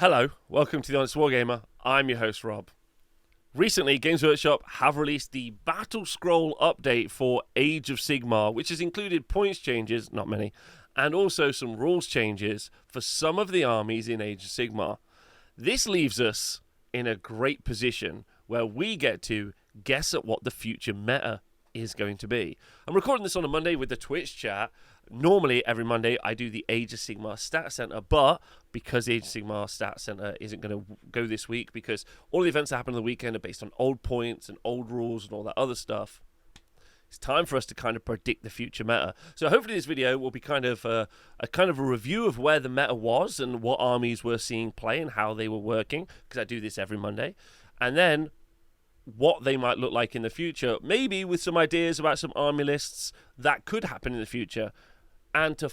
Hello, welcome to the Honest Wargamer. I'm your host, Rob. Recently, Games Workshop have released the Battle Scroll update for Age of Sigmar, which has included points changes, not many, and also some rules changes for some of the armies in Age of Sigmar. This leaves us in a great position where we get to guess at what the future meta is going to be. I'm recording this on a Monday with the Twitch chat. Normally, every Monday, I do the Age of Sigmar Stat Center, but because the Age of Sigmar Stat Center isn't going to go this week, because all the events that happen on the weekend are based on old points and old rules and all that other stuff, it's time for us to kind of predict the future meta. So hopefully this video will be kind of a review of where the meta was and what armies we're seeing play and how they were working, because I do this every Monday. And then what they might look like in the future, maybe with some ideas about some army lists that could happen in the future. And to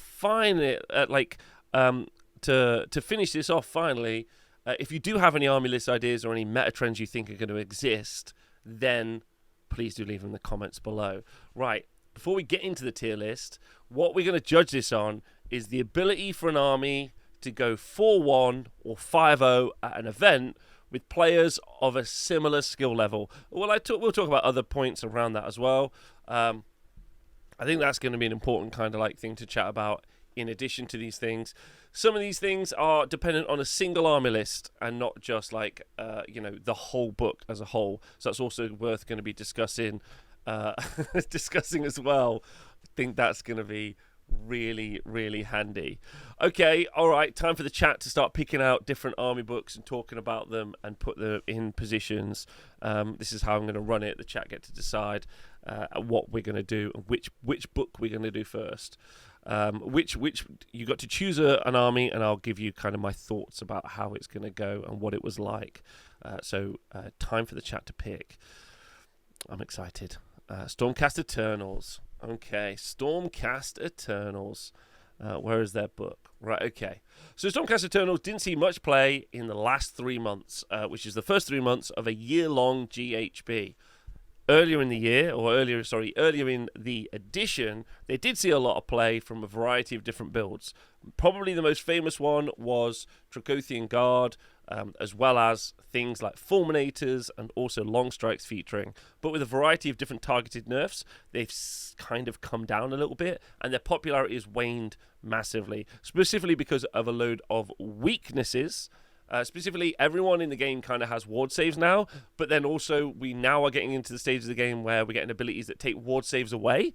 to finish this off finally, if you do have any army list ideas or any meta trends you think are going to exist, then please do leave them in the comments below. Right, before we get into the tier list, what we're going to judge this on is the ability for an army to go 4-1 or 5-0 at an event with players of a similar skill level. Well, we'll talk about other points around that as well. I think that's going to be an important kind of thing to chat about in addition to these things. Some of these things are dependent on a single army list and not just the whole book as a whole. So that's also worth going to be discussing as well. I think that's going to be really, really handy. Okay, all right, time for the chat to start picking out different army books and talking about them and put them in positions. This is how I'm going to run it. The chat get to decide what we're going to do and which book we're going to do first. Which you got to choose an army, and I'll give you kind of my thoughts about how it's going to go and what it was like. So time for the chat to pick. I'm excited. Stormcast Eternals. Okay, Stormcast Eternals. Where is their book? Right, okay. So Stormcast Eternals didn't see much play in the last 3 months, which is the first 3 months of a year-long GHB. Earlier in the edition, they did see a lot of play from a variety of different builds. Probably the most famous one was Dracothian Guard, as well as things like Fulminators and also Long Strikes featuring. But with a variety of different targeted nerfs, they've kind of come down a little bit, and their popularity has waned massively, specifically because of a load of weaknesses. Specifically, everyone in the game kind of has ward saves now, but then also we now are getting into the stage of the game where we're getting abilities that take ward saves away.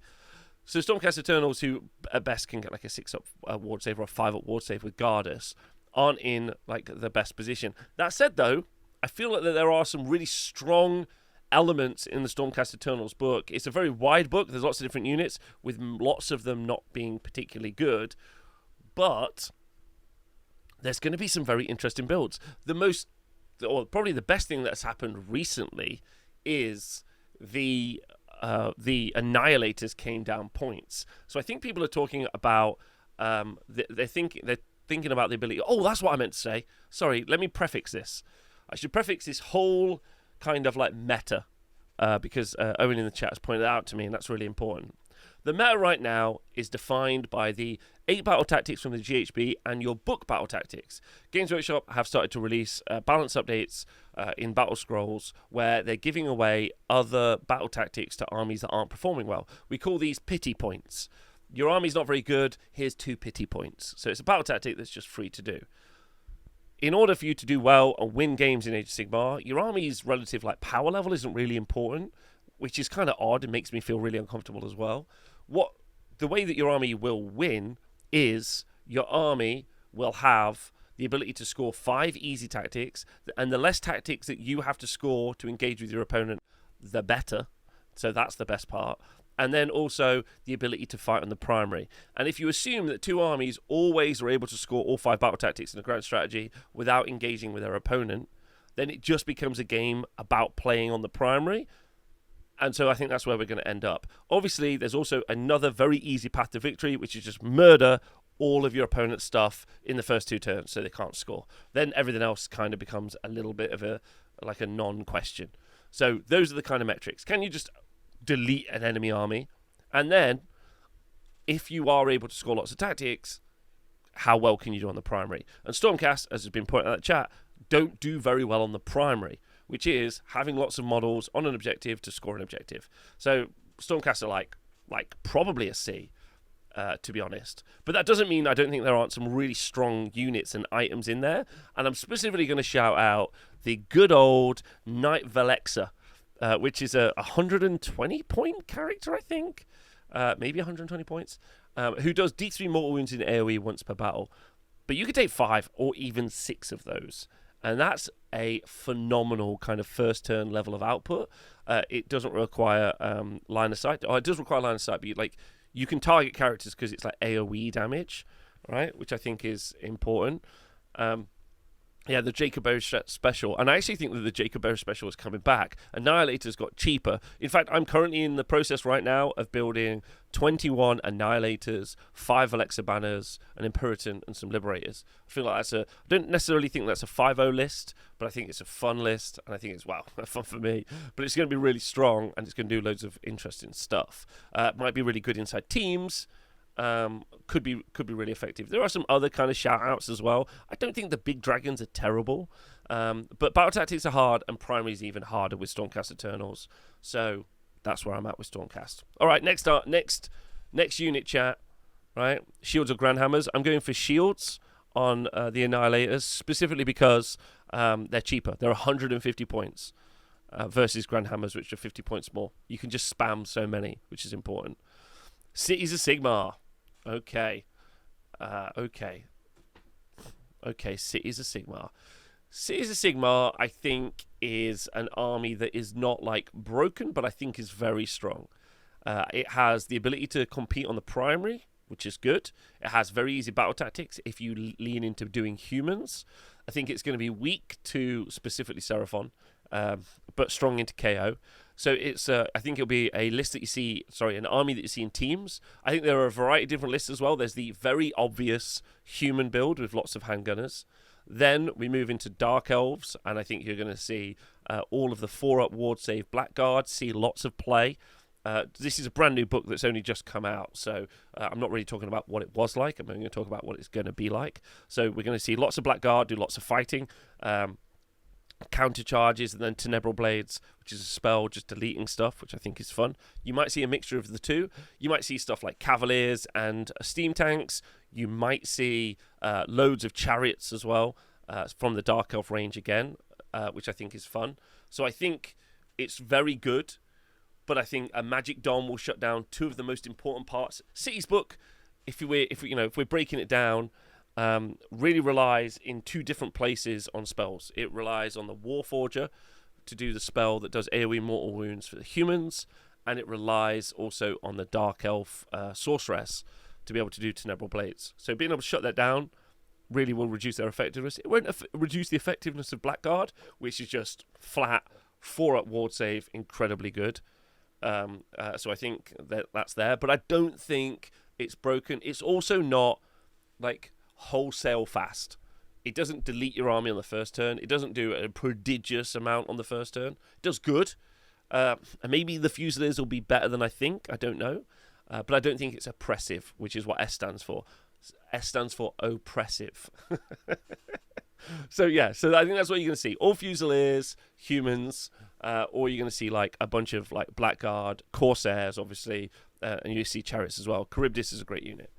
So Stormcast Eternals, who at best can get like a 6-up ward save or a 5-up ward save with Gardas, aren't in the best position. That said, though, I feel like that there are some really strong elements in the Stormcast Eternals book. It's a very wide book. There's lots of different units, with lots of them not being particularly good, but there's going to be some very interesting builds. Probably the best thing that's happened recently is the Annihilators came down points. So I think people are talking about they're thinking about the ability. Oh, that's what I meant to say. Sorry, let me prefix this. I should prefix this whole kind of meta because Owen in the chat has pointed it out to me, and that's really important. The meta right now is defined by the 8 battle tactics from the GHB and your book battle tactics. Games Workshop have started to release balance updates in Battle Scrolls where they're giving away other battle tactics to armies that aren't performing well. We call these pity points. Your army's not very good, here's 2 pity points. So it's a battle tactic that's just free to do. In order for you to do well and win games in Age of Sigmar, your army's relative power level isn't really important, which is kind of odd. It makes me feel really uncomfortable as well. The way that your army will win is your army will have the ability to score 5 easy tactics, and the less tactics that you have to score to engage with your opponent, the better. So that's the best part. And then also the ability to fight on the primary. And if you assume that 2 armies always are able to score all 5 battle tactics in a grand strategy without engaging with their opponent, then it just becomes a game about playing on the primary. And so I think that's where we're going to end up. Obviously, there's also another very easy path to victory, which is just murder all of your opponent's stuff in the first 2 turns so they can't score. Then everything else kind of becomes a little bit of a non-question. So those are the kind of metrics. Can you just delete an enemy army? And then, if you are able to score lots of tactics, how well can you do on the primary. And Stormcast, as has been pointed out in the chat, don't do very well on the primary, which is having lots of models on an objective to score an objective. So Stormcast are like probably a C, to be honest. But that doesn't mean I don't think there aren't some really strong units and items in there. And I'm specifically going to shout out the good old Knight Velexa, which is a 120-point character, I think. Maybe 120 points. Who does D3 mortal wounds in AoE once per battle. But you could take 5 or even 6 of those. And that's a phenomenal kind of first turn level of output. It doesn't require line of sight. It does require line of sight, but you can target characters because it's like AoE damage, right? Which I think is important. Yeah, the Jacobo special. And I actually think that the Jacobo special is coming back. Annihilators got cheaper. In fact, I'm currently in the process right now of building 21 Annihilators, 5 Alexa Banners, an Imperator, and some Liberators. I feel like I don't necessarily think that's a 5-0 list, but I think it's a fun list, and I think it's, fun for me. But it's going to be really strong, and it's going to do loads of interesting stuff. Might be really good inside teams. Could be really effective. There are some other kind of shout outs as well. I don't think the big dragons are terrible, but battle tactics are hard, and primary is even harder with Stormcast Eternals. So that's where I'm at with Stormcast. All right, next unit chat. Right, shields or Grandhammers. I'm going for shields on the Annihilators specifically because they're cheaper. They're 150 points versus Grandhammers, which are 50 points more. You can just spam so many, which is important. Cities of Sigmar. Okay, Cities of Sigmar. Cities of Sigmar, I think, is an army that is not broken, but I think is very strong. It has the ability to compete on the primary, which is good. It has very easy battle tactics if you lean into doing humans. I think it's going to be weak to specifically Seraphon, but strong into KO. So it's, I think it'll be a list that you see, an army that you see in teams. I think there are a variety of different lists as well. There's the very obvious human build with lots of handgunners. Then we move into Dark Elves, and I think you're going to see all of the 4-up ward save Blackguard, see lots of play. This is a brand new book that's only just come out, so I'm not really talking about what it was like. I'm only going to talk about what it's going to be like. So we're going to see lots of Blackguard, do lots of fighting, counter charges, and then Tenebral Blades, which is a spell just deleting stuff, which I think is fun. You might see a mixture of the two. You might see stuff like Cavaliers and Steam Tanks. You might see loads of Chariots as well from the Dark Elf range again, which I think is fun. So I think it's very good, but I think a Magic Dom will shut down two of the most important parts. City's book, if we're breaking it down, really relies in two different places on spells. It relies on the Warforger to do the spell that does AoE mortal wounds for the humans, and it relies also on the Dark Elf Sorceress to be able to do Tenebral Blades. So being able to shut that down really will reduce their effectiveness. It won't reduce the effectiveness of Blackguard, which is just flat 4-up ward save, incredibly good. So I think that's there, but I don't think it's broken. It's also not wholesale fast. It doesn't delete your army on the first turn. It doesn't do a prodigious amount on the first turn. It does good. And maybe the Fusiliers will be better than I think. I don't know. But I don't think it's oppressive, which is what S stands for. S stands for oppressive. So I think that's what you're going to see. All Fusiliers, humans, or you're going to see a bunch of Blackguard, Corsairs, obviously, and you see Chariots as well. Charybdis is a great unit.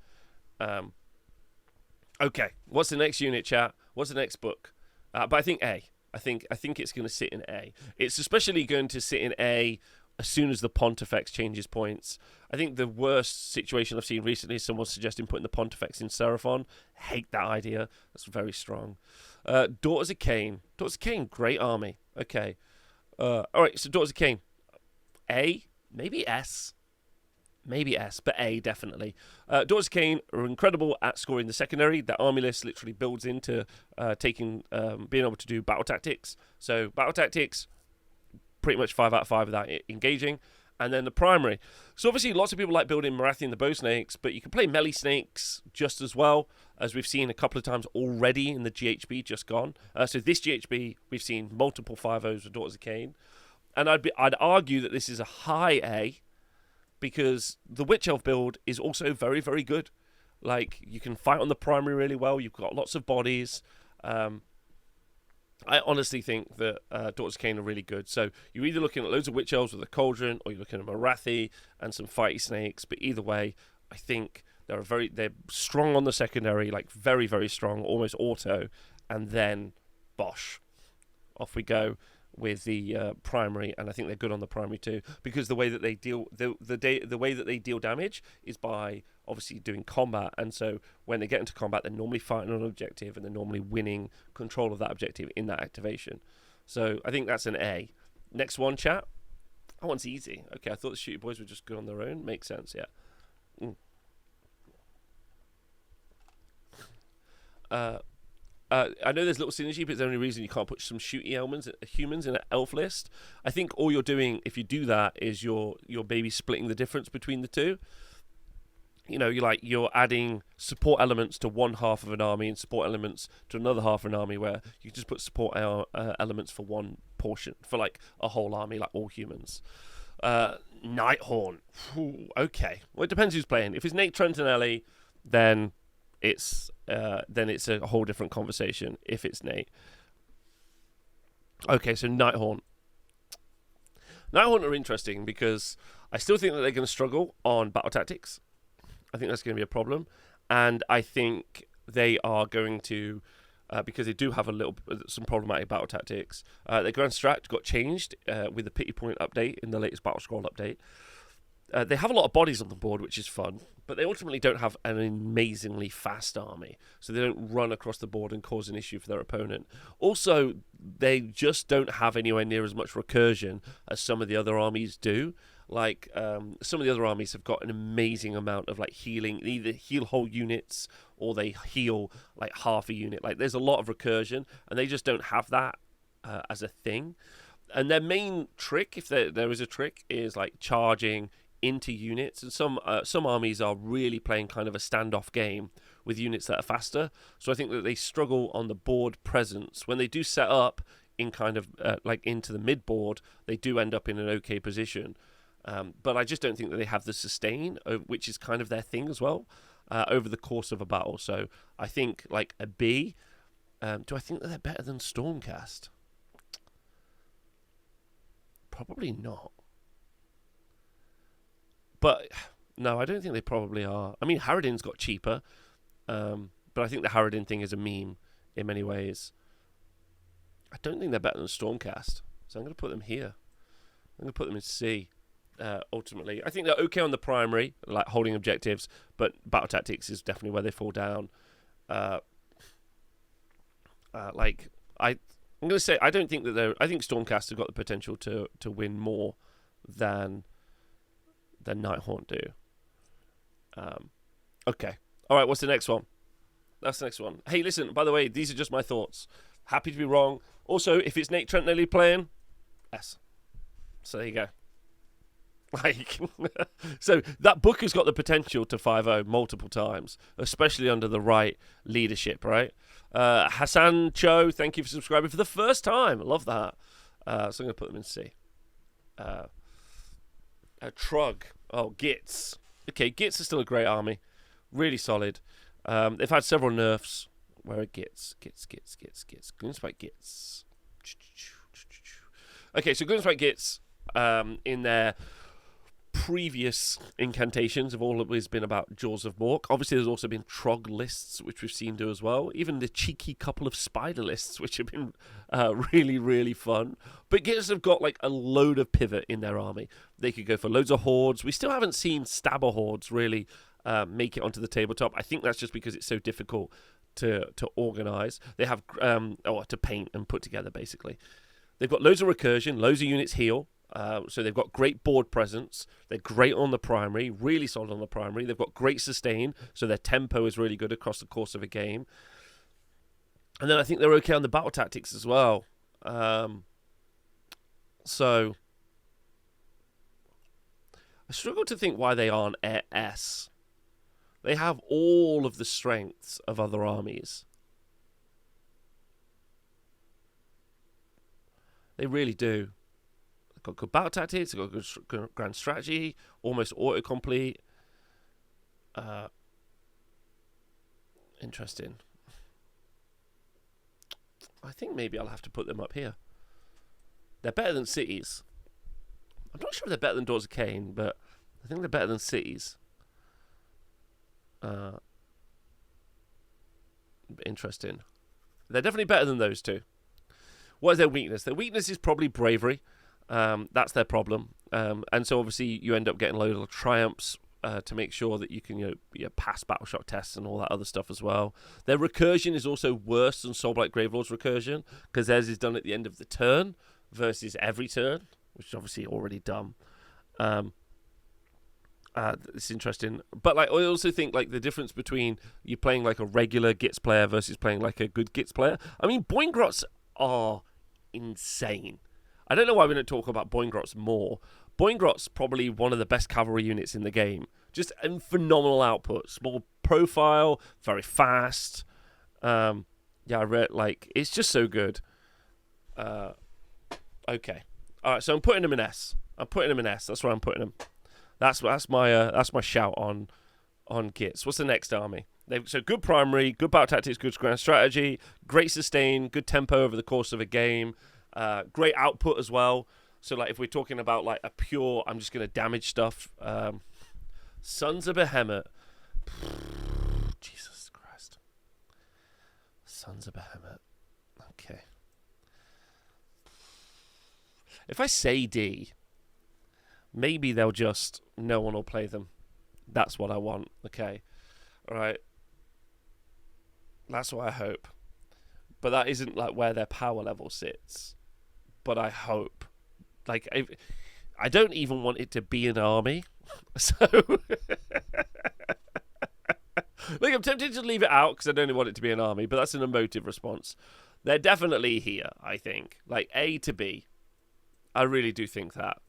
Okay, what's the next unit, chat? What's the next book? But I think A. I think it's going to sit in A. It's especially going to sit in A as soon as the Pontifex changes points. I think the worst situation I've seen recently is someone suggesting putting the Pontifex in Seraphon. Hate that idea. That's very strong. Daughters of Cain. Daughters of Cain, great army. Okay. All right, so Daughters of Cain. A, maybe S. Maybe S, but A, definitely. Daughters of Cain are incredible at scoring the secondary. That army list literally builds into being able to do battle tactics. So battle tactics, pretty much 5 out of 5 without engaging. And then the primary. So obviously lots of people like building Marathian the Bow Snakes, but you can play melee snakes just as well, as we've seen a couple of times already in the GHB just gone. So this GHB, we've seen multiple 5-0s with Daughters of Cain. And I'd argue that this is a high A, because the Witch Elf build is also very, very good. Like, you can fight on the primary really well. You've got lots of bodies. I honestly think that Daughters of Cain are really good. So you're either looking at loads of Witch Elves with a Cauldron, or you're looking at Morathi and some fighty snakes. But either way, I think they're strong on the secondary, like very, very strong, almost auto, and then bosh, off we go with the primary, and I think they're good on the primary too, because the way that they deal the way that they deal damage is by obviously doing combat, and so when they get into combat, they're normally fighting on an objective, and they're normally winning control of that objective in that activation. So I think that's an A. Next one, chat. That one's easy. Okay, I thought the Shooty Boys were just good on their own. Makes sense, yeah. I know there's little synergy, but it's the only reason you can't put some shooty humans in an elf list. I think all you're doing, if you do that, is you're maybe splitting the difference between the two. You know, you're adding support elements to one half of an army and support elements to another half of an army, where you just put support elements for one portion, for like a whole army, like all humans. Nighthorn. Okay. Well, it depends who's playing. If it's Nate Trentinelli, then it's a whole different conversation. If it's Nate. Okay, so Nighthorn. Nighthorn are interesting because I still think that they're going to struggle on battle tactics. I think that's going to be a problem, and I think they are going to, because they do have some problematic battle tactics. Their grand strat got changed with the pity point update in the latest battle scroll update. They have a lot of bodies on the board, which is fun, but they ultimately don't have an amazingly fast army, so they don't run across the board and cause an issue for their opponent. Also, they just don't have anywhere near as much recursion as some of the other armies do. Like, some of the other armies have got an amazing amount of like healing. They either heal whole units or they heal like half a unit. Like, there's a lot of recursion, and they just don't have that as a thing. And their main trick, if there is a trick, is like charging into units. And some armies are really playing kind of a standoff game with units that are faster. So I think that they struggle on the board presence. When they do set up in kind of like into the mid board, they do end up in an okay position. But I just don't think that they have the sustain, which is kind of their thing as well, over the course of a battle. So I think like a B. Do I think that they're better than Stormcast? Probably not. But no, I don't think they probably are. I mean, Harridan's got cheaper, but I think the Harridan thing is a meme in many ways. I don't think they're better than Stormcast, so I'm going to put them here. I'm going to put them in C. Ultimately, I think they're okay on the primary, like holding objectives, but battle tactics is definitely where they fall down. I'm going to say I don't think that they're. I think Stormcast have got the potential to win more than Nighthorn do. Okay, all right. What's the next one? That's the next one. Hey, listen. By the way, these are just my thoughts. Happy to be wrong. Also, if it's Nate Trentinelli playing, S. So there you go. Like, so that book has got the potential to 5-0 multiple times, especially under the right leadership, right? Hassan Cho, thank you for subscribing for the first time. I love that. So I'm going to put them in C. Trug. Oh, Gits. Okay, Gits is still a great army. Really solid. They've had several nerfs. Where are Gits? Gloomspike Gits. Okay, so Gloomspike Gits, in their previous incantations have always been about Jaws of Mork. Obviously, there's also been Trog lists, which we've seen do as well. Even the cheeky couple of Spider lists, which have been really, really fun. But Gits have got like a load of pivot in their army. They could go for loads of hordes. We still haven't seen Stabber hordes really make it onto the tabletop. I think that's just because it's so difficult to organize. They have to paint and put together, basically. They've got loads of recursion, loads of units heal. So they've got great board presence. They're great on the primary, really solid on the primary. They've got great sustain, so their tempo is really good across the course of a game. And then I think they're okay on the battle tactics as well. So I struggle to think why they aren't S. They have all of the strengths of other armies. They really do. They've got good battle tactics, they've got good grand strategy, almost autocomplete. Interesting. I think maybe I'll have to put them up here. They're better than cities. I'm not sure if they're better than Daughters of Cain, but I think they're better than cities. Interesting. They're definitely better than those two. What is their weakness? Their weakness is probably bravery. That's their problem. And so obviously you end up getting a load of triumphs to make sure that you can pass battleshock tests and all that other stuff as well. Their recursion is also worse than Soulblight Gravelord's recursion, because theirs is done at the end of the turn versus every turn, which is obviously already dumb. It's interesting. But like, I also think like the difference between you playing like a regular Gits player versus playing like a good Gits player. I mean, Boingrots are insane. I don't know why we don't talk about Boingrots more. Boingrot's probably one of the best cavalry units in the game. Just a phenomenal output. Small profile, very fast. I read like it's just so good. Okay. All right, so I'm putting him in S. That's where I'm putting him. That's my shout on Gits. What's the next army? So good primary, good battle tactics, good grand strategy, great sustain, good tempo over the course of a game, great output as well. So like if we're talking about like a pure, I'm just gonna damage stuff. Sons of Behemoth. Jesus Christ. Sons of Behemoth. Okay. If I say D, maybe they'll just, no one will play them. That's what I want. Okay. All right. That's what I hope. But that isn't like where their power level sits. But I hope. Like, I don't even want it to be an army. So, like, I'm tempted to leave it out because I don't want it to be an army, but that's an emotive response. They're definitely here, I think. Like, A to B. I really do think that.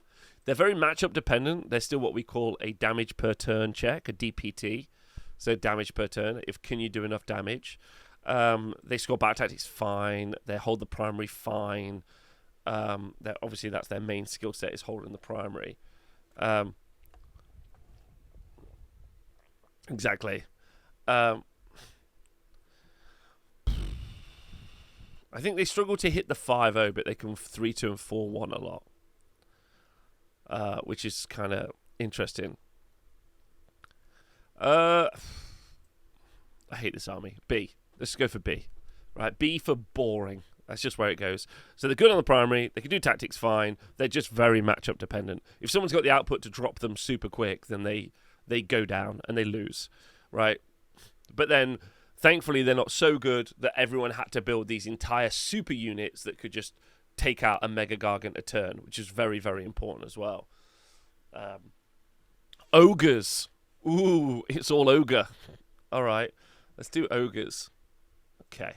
They're very matchup dependent. They're still what we call a damage per turn check, a DPT. So damage per turn. Can you do enough damage? They score battle tactics fine. They hold the primary fine. Obviously that's their main skill set, is holding the primary. Exactly. I think they struggle to hit the 5-0, but they can 3-2 and 4-1 a lot. Which is kind of interesting. I hate this army. B. Let's go for B. Right, B for boring. That's just where it goes. So they're good on the primary. They can do tactics fine. They're just very matchup dependent. If someone's got the output to drop them super quick, then they go down and they lose. Right? But then, thankfully, they're not so good that everyone had to build these entire super units that could just take out a Mega Gargant a turn, which is very, very important as well. Ogres. Ooh, it's all ogre. All right, let's do ogres. Okay.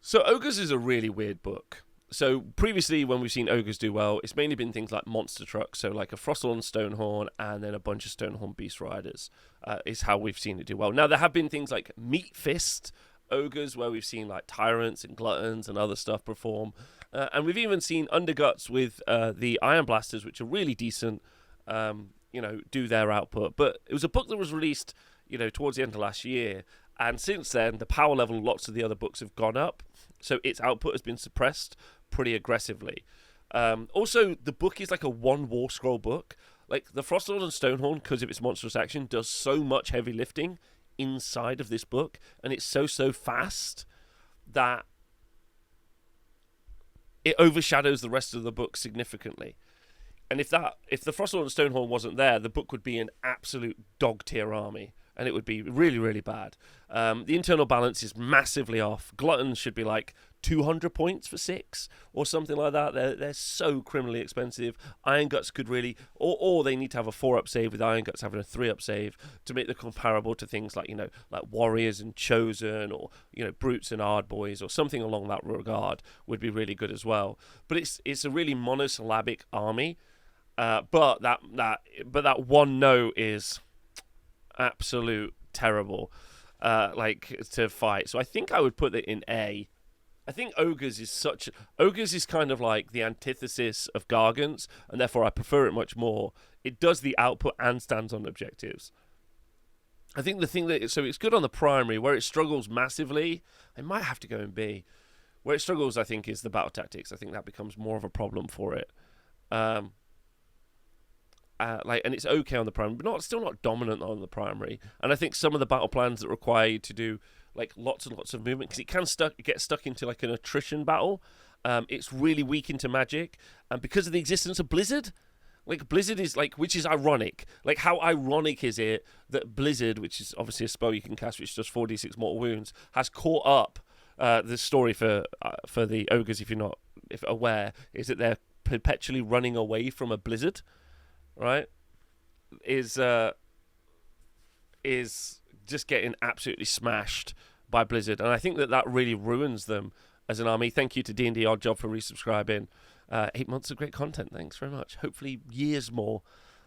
So ogres is a really weird book. So previously, when we've seen ogres do well, it's mainly been things like monster trucks, so like a Frostalon Stonehorn and then a bunch of Stonehorn Beast Riders is how we've seen it do well. Now, there have been things like Meat Fist ogres, where we've seen like tyrants and gluttons and other stuff perform, and we've even seen underguts with the Iron Blasters, which are really decent, do their output. But it was a book that was released towards the end of last year, and since then the power level of lots of the other books have gone up, so its output has been suppressed pretty aggressively. Also, the book is like a one war scroll book. Like the Frostalon and Stonehorn, because of its monstrous action, does so much heavy lifting inside of this book, and it's so fast that it overshadows the rest of the book significantly. And if the Frostalon and Stonehorn wasn't there, the book would be an absolute dog tier army, and it would be really, really bad. The internal balance is massively off. Gluttons should be like 200 points for 6 or something like that. They're so criminally expensive. Iron Guts could really, or they need to have a 4-up save with Iron Guts having a 3-up save to make them comparable to things like like Warriors and Chosen, or Brutes and Ardboys, or something along that regard would be really good as well. But it's a really monosyllabic army. But that one no is absolute terrible, to fight. So I think I would put it in A. I think Ogres is kind of like the antithesis of Gargants, and therefore I prefer it much more. It does the output and stands on objectives. I think the thing that so it's good on the primary where it struggles massively. It might have to go in B. Where it struggles, I think, is the battle tactics. I think that becomes more of a problem for it. And it's okay on the primary, but still not dominant on the primary. And I think some of the battle plans that require you to do like lots and lots of movement, because it can get stuck into like an attrition battle. It's really weak into magic, and because of the existence of Blizzard. Like, Blizzard is, like, which is ironic. Like, how ironic is it that Blizzard, which is obviously a spell you can cast which does 4d6 mortal wounds, has caught up the story for the ogres, if you're not aware, is that they're perpetually running away from a blizzard, right? Is just getting absolutely smashed by Blizzard. And I think that really ruins them as an army. Thank you to D&D Oddjob for resubscribing. 8 months of great content. Thanks very much. Hopefully years more.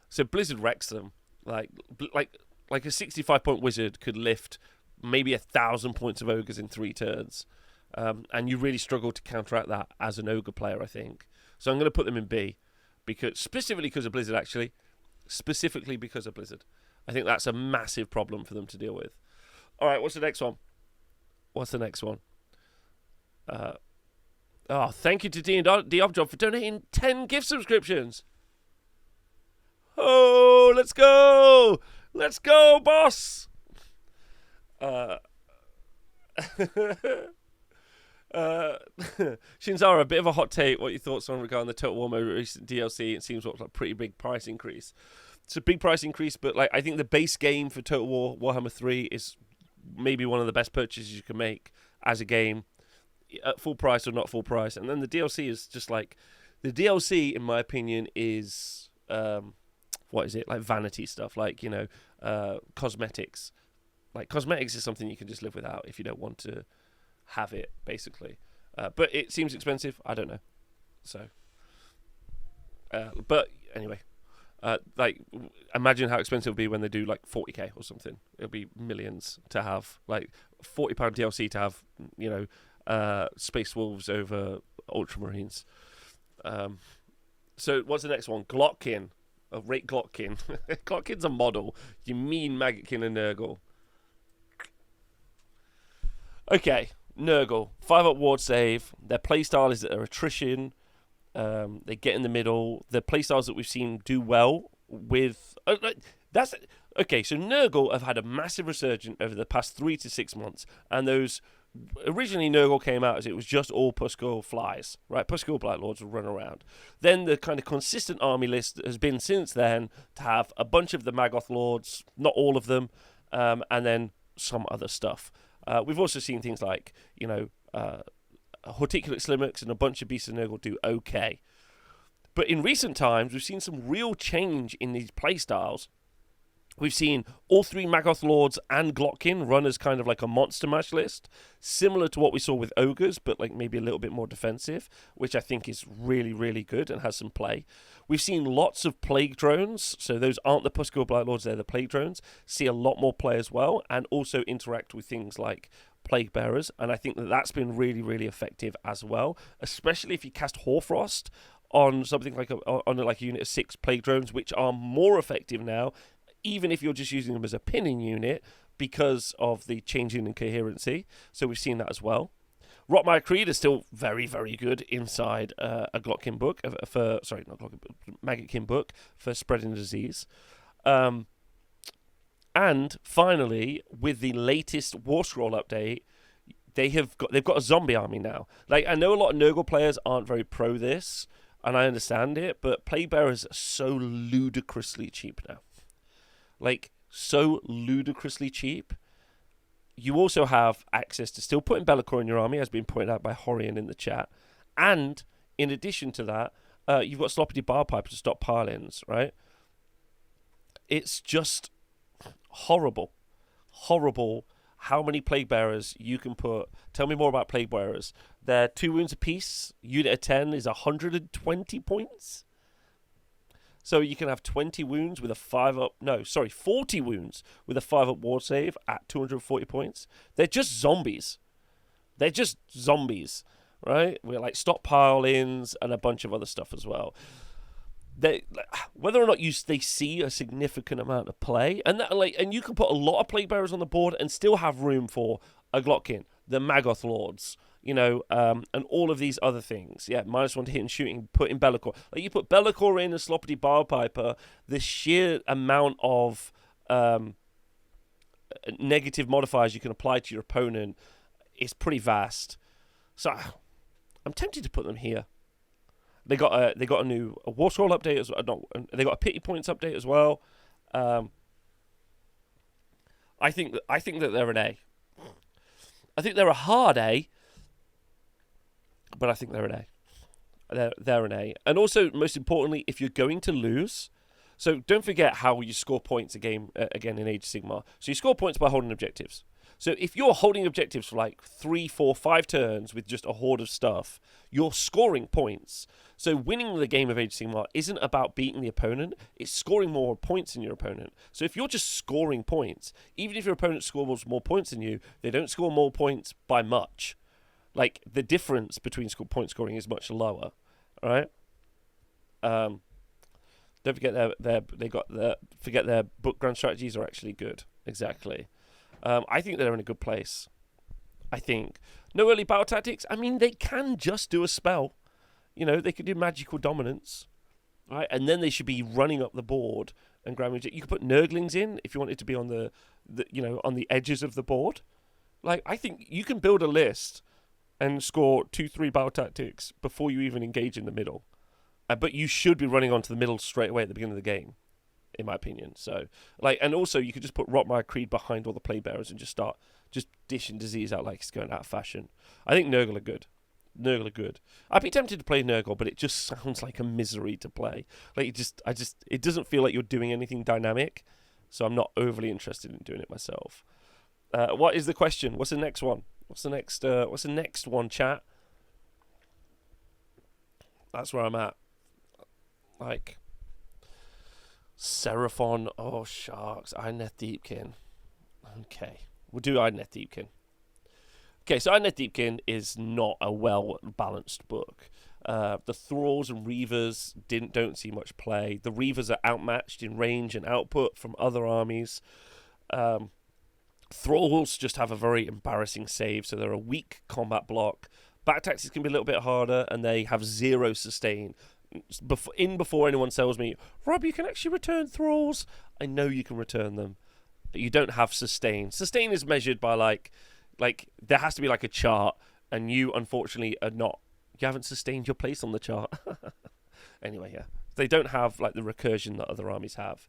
So Blizzard wrecks them. Like a 65-point wizard could lift maybe 1,000 points of ogres in 3 turns. And you really struggle to counteract that as an ogre player, I think. So I'm going to put them in B, specifically because of Blizzard, actually. Specifically because of Blizzard. I think that's a massive problem for them to deal with. All right, what's the next one? Thank you to D&D Objob for donating 10 gift subscriptions. Oh, let's go! Let's go, boss! Shinzara, a bit of a hot take. What are your thoughts on regarding the Total War mode recent DLC? It seems like a pretty big price increase. It's a big price increase, but I think the base game for Total War Warhammer 3 is maybe one of the best purchases you can make as a game. At full price or not full price, and then the DLC is just like the DLC, in my opinion, is what is it, like vanity stuff, like cosmetics. Like cosmetics is something you can just live without if you don't want to have it, basically. But it seems expensive. I don't know. So, but anyway, imagine how expensive it'll be when they do like 40k or something. It'll be millions to have like £40 DLC to have, Space Wolves over Ultramarines. So what's the next one? Glotkin. Rate Glotkin. Glotkin's a model. You mean Maggotkin and Nurgle. Okay, Nurgle. 5-up ward save. Their playstyle is their attrition. They get in the middle. The playstyles that we've seen do well with... that's okay, so Nurgle have had a massive resurgence over the past 3 to 6 months. And those... Originally, Nurgle came out as it was just all Puskul flies, right? Puskul Black Lords will run around. Then the kind of consistent army list has been since then to have a bunch of the Maggoth Lords, not all of them, and then some other stuff. We've also seen things like, Horticulate Slimmix and a bunch of Beasts of Nurgle do okay. But in recent times, we've seen some real change in these playstyles. We've seen all 3 Maggoth Lords and Glotkin run as kind of like a monster mash list, similar to what we saw with Ogres, but like maybe a little bit more defensive, which I think is really, really good and has some play. We've seen lots of Plague Drones, so those aren't the Puskul Blight Lords, they're the Plague Drones, see a lot more play as well, and also interact with things like Plague Bearers, and I think that that's been really, really effective as well, especially if you cast Hoarfrost on something like a unit of 6 Plague Drones, which are more effective now, even if you're just using them as a pinning unit because of the changing in coherency. So we've seen that as well. Rotmire Creed is still very, very good inside a Glotkin book Maggotkin book for spreading disease. And finally, with the latest War Scroll update, they've got a zombie army now. Like, I know a lot of Nurgle players aren't very pro this, and I understand it, but Plague Bearers are so ludicrously cheap now. Like, so ludicrously cheap. You also have access to still putting Be'lakor in your army, as been pointed out by Horian in the chat. And, in addition to that, you've got Sloppity Barpipe to stop pile-ins, right? It's just horrible. Horrible how many Plague Bearers you can put. Tell me more about Plague Bearers. They're 2 wounds apiece. Unit of 10 is 120 points. So you can have 20 wounds with a 40 wounds with a 5-up ward save at 240 points. They're just zombies. Right? We're like stop pile-ins and a bunch of other stuff as well. whether or not they see a significant amount of play, and you can put a lot of plague bearers on the board and still have room for a Glotkin, the Maggoth Lords, and all of these other things. Yeah, -1 to hit and shooting, put in Bellicor. Like, you put Bellicor in a Sloppity Bilepiper, the sheer amount of negative modifiers you can apply to your opponent is pretty vast. So I'm tempted to put them here. They got a new War Scroll update as well. They got a Pity Points update as well. I think that they're an A. I think they're a hard A, but I think they're an A. They're an A. And also, most importantly, if you're going to lose, so don't forget how you score points again in Age of Sigmar. So you score points by holding objectives. So if you're holding objectives for like 3, 4, 5 turns with just a horde of stuff, you're scoring points. So winning the game of Age of Sigmar isn't about beating the opponent, it's scoring more points than your opponent. So if you're just scoring points, even if your opponent scores more points than you, they don't score more points by much. Like, the difference between point scoring is much lower, right? Don't forget forget their book grand strategies are actually good. Exactly. I think they're in a good place. I think no early battle tactics. I mean, they can just do a spell. They could do magical dominance, right? And then they should be running up the board and grabbing. You could put Nurglings in if you wanted to be on the on the edges of the board. Like, I think you can build a list and score 2-3 battle tactics before you even engage in the middle. But you should be running onto the middle straight away at the beginning of the game, in my opinion. So, and also you could just put Rotmire Creed behind all the plague bearers and just start dishing disease out like it's going out of fashion. I think Nurgle are good. I'd be tempted to play Nurgle, but it just sounds like a misery to play. Like, it doesn't feel like you're doing anything dynamic, so I'm not overly interested in doing it myself. What is the question? What's the next one? What's the next one, chat? That's where I'm at. Like, Seraphon, sharks, Ironeth Deepkin. Okay, we'll do Ironeth Deepkin. Okay, so Ironeth Deepkin is not a well-balanced book. The Thralls and Reavers don't see much play. The Reavers are outmatched in range and output from other armies. Thralls just have a very embarrassing save, so they're a weak combat block. Back tactics can be a little bit harder, and they have 0 sustain. Before anyone tells me, Rob, you can actually return Thralls. I know you can return them, but you don't have sustain. Sustain is measured by like there has to be like a chart, and you unfortunately you haven't sustained your place on the chart. Anyway, yeah, they don't have like the recursion that other armies have.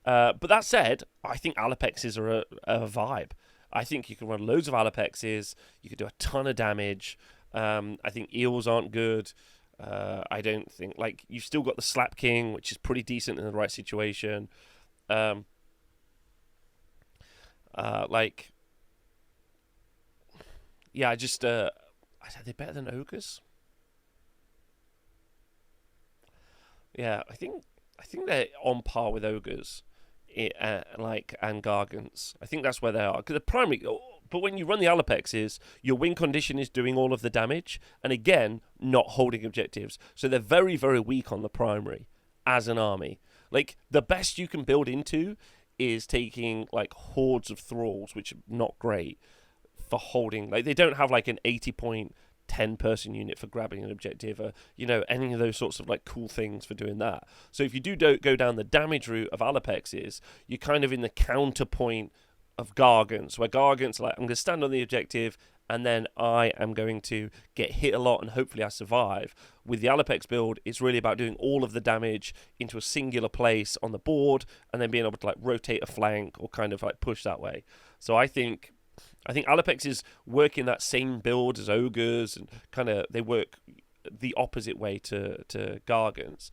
But that said, I think Alapexes are a vibe. I think you can run loads of Alapexes. You could do a ton of damage. I think Eels aren't good. I don't think, you've still got the Slap King, which is pretty decent in the right situation. Are they better than Ogres? Yeah, I think they're on par with Ogres, and Gargants. I think that's where they are. 'Cause the primary, but when you run the Alapexes, your win condition is doing all of the damage, and again, not holding objectives. So they're very, very weak on the primary as an army. Like, the best you can build into is taking hordes of Thralls, which are not great for holding. Like, they don't have an 80-point 10-person unit for grabbing an objective, or any of those sorts of cool things for doing that. So if you don't go down the damage route of Alapexes, you're kind of in the counterpoint of Gargants, where Gargants I'm going to stand on the objective and then I am going to get hit a lot and hopefully I survive. With the Alapex build, it's really about doing all of the damage into a singular place on the board and then being able to rotate a flank or kind of push that way. So I think Alapexes work in that same build as Ogres, and kind of they work the opposite way to Gargants.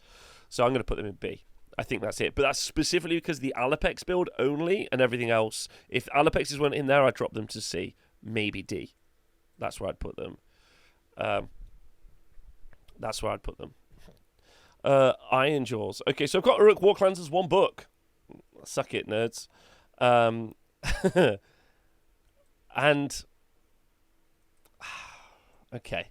So I'm going to put them in B. I think that's it. But that's specifically because the Alapex build only, and everything else. If Alapexes weren't in there, I'd drop them to C, maybe D. That's where I'd put them. Iron Jaws. Okay, so I've got Uruk Warclans as one book. Suck it, nerds. And okay,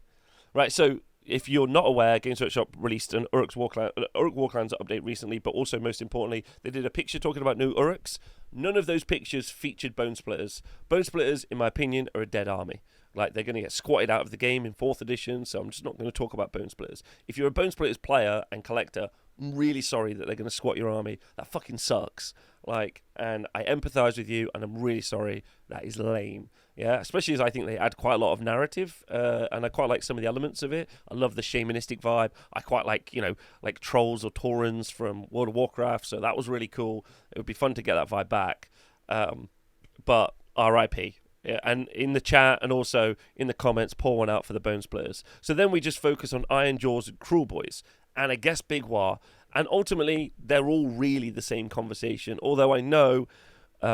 right. So if you're not aware, Games Workshop released an Uruk Warclans update recently, but also, most importantly, they did a picture talking about new Uruks. None of those pictures featured Bone Splitters. Bone Splitters, in my opinion, are a dead army. Like, they're going to get squatted out of the game in 4th edition, so I'm just not going to talk about Bone Splitters. If you're a Bone Splitters player and collector, I'm really sorry that they're going to squat your army. That fucking sucks. Like, and I empathise with you, and I'm really sorry. That is lame. Yeah, especially as I think they add quite a lot of narrative, and I quite like some of the elements of it. I love the shamanistic vibe. I quite like, like trolls or taurens from World of Warcraft, so that was really cool. It would be fun to get that vibe back. But RIP. Yeah, and in the chat and also in the comments, pour one out for the Bone Splitters. So then we just focus on Iron Jaws and Cruel Boys, and I guess Big War. And ultimately, they're all really the same conversation, although I know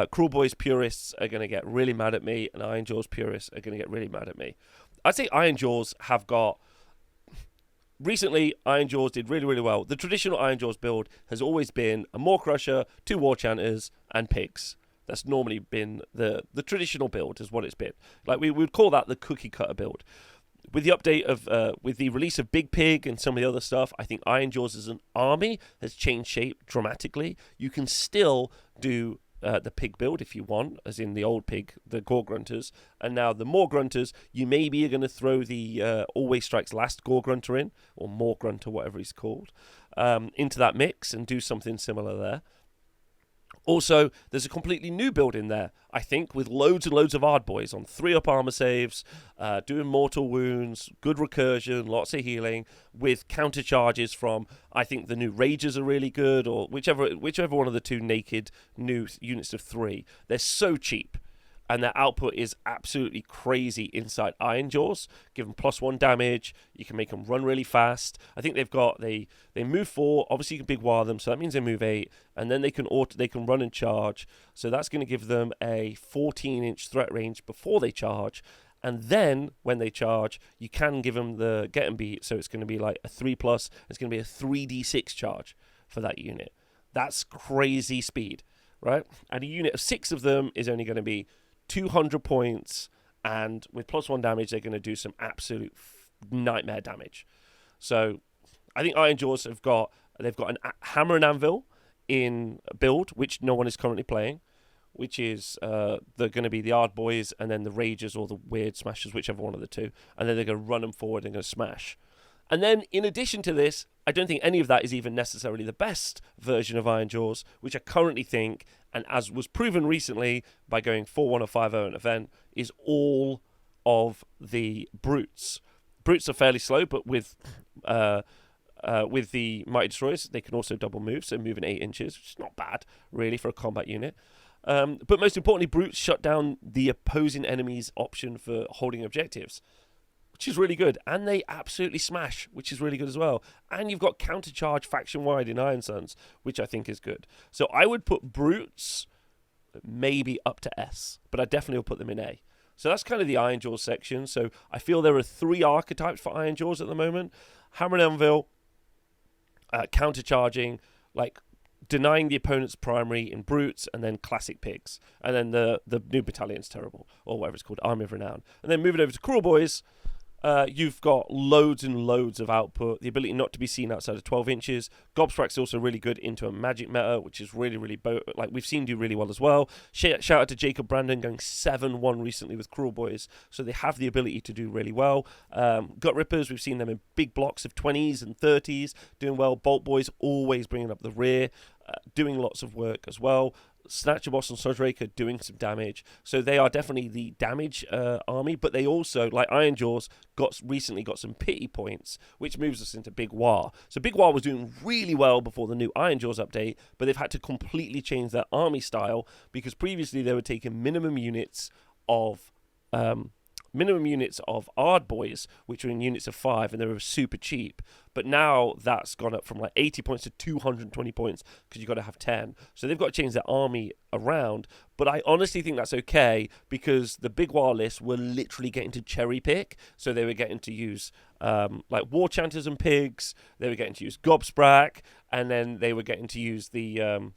Cruel Boys purists are going to get really mad at me, and Iron Jaws purists are going to get really mad at me. I'd say Iron Jaws have got... Recently, Iron Jaws did really, really well. The traditional Iron Jaws build has always been a Maw Crusher, 2 War Chanters, and Pigs. That's normally been the traditional build, is what it's been. Like, we would call that the cookie cutter build. With the update of, with the release of Big Pig and some of the other stuff, I think Iron Jaws as an army has changed shape dramatically. You can still do the pig build if you want, as in the old pig, the Gore Grunters, and now the Maw Grunters. You maybe are going to throw the Always Strikes Last Gore Grunter in, or Maw Grunter, whatever he's called, into that mix and do something similar there. Also, there's a completely new build in there, I think, with loads and loads of Ardboys on 3-up armor saves, doing mortal wounds, good recursion, lots of healing, with counter charges from, I think the new Ragers are really good, or whichever one of the 2 naked new units of 3. They're so cheap, and their output is absolutely crazy inside Iron Jaws. Give them +1 damage. You can make them run really fast. I think they move 4. Obviously, you can big wire them, so that means they move 8, and then they can run and charge. So that's going to give them a 14-inch threat range before they charge. And then when they charge, you can give them the get and beat. So it's going to be like a 3+. It's going to be a 3d6 charge for that unit. That's crazy speed, right? And a unit of 6 of them is only going to be 200 points, and with +1 damage, they're going to do some absolute nightmare damage. So I think Iron Jaws they've got an Hammer and Anvil in build, which no one is currently playing, which is they're going to be the Ardboys and then the Ragers or the Weird Smashers, whichever one of the 2, and then they're going to run them forward and going to smash. And then, in addition to this, I don't think any of that is even necessarily the best version of Iron Jaws, which I currently think, and as was proven recently by going 4-1 or 5-0 an event, is all of the Brutes. Brutes are fairly slow, but with the Mighty Destroyers, they can also double move, so moving 8 inches, which is not bad, really, for a combat unit. But most importantly, Brutes shut down the opposing enemy's option for holding objectives, which is really good. And they absolutely smash, which is really good as well. And you've got countercharge faction-wide in Iron Suns, which I think is good. So I would put Brutes maybe up to S, but I definitely will put them in A. So that's kind of the Iron Jaws section. So I feel there are 3 archetypes for Iron Jaws at the moment. Hammer and Anvil, countercharging, like denying the opponent's primary in Brutes, and then classic Pigs. And then the new battalion's terrible, or whatever it's called, Army of Renown. And then moving over to Cruel Boys, you've got loads and loads of output, the ability not to be seen outside of 12 inches. Gobsprak's also really good into a magic meta, which is really, really, we've seen do really well as well. Shout out to Jacob Brandon going 7-1 recently with Cruel Boys, so they have the ability to do really well. Gut Rippers, we've seen them in big blocks of 20s and 30s, doing well. Bolt Boys always bringing up the rear, doing lots of work as well. Snatcher Boss and Soddrake doing some damage, so they are definitely the damage army, but they also, like Iron Jaws, recently got some pity points, which moves us into Big War. So Big War was doing really well before the new Iron Jaws update, but they've had to completely change their army style, because previously they were taking minimum units of Ardboys, which were in units of 5, and they were super cheap. But now that's gone up from like 80 points to 220 points, because you've got to have 10. So they've got to change their army around. But I honestly think that's okay, because the Big War lists were literally getting to cherry pick. So they were getting to use like War Chanters and Pigs. They were getting to use Gobsprak, and then they were getting to use the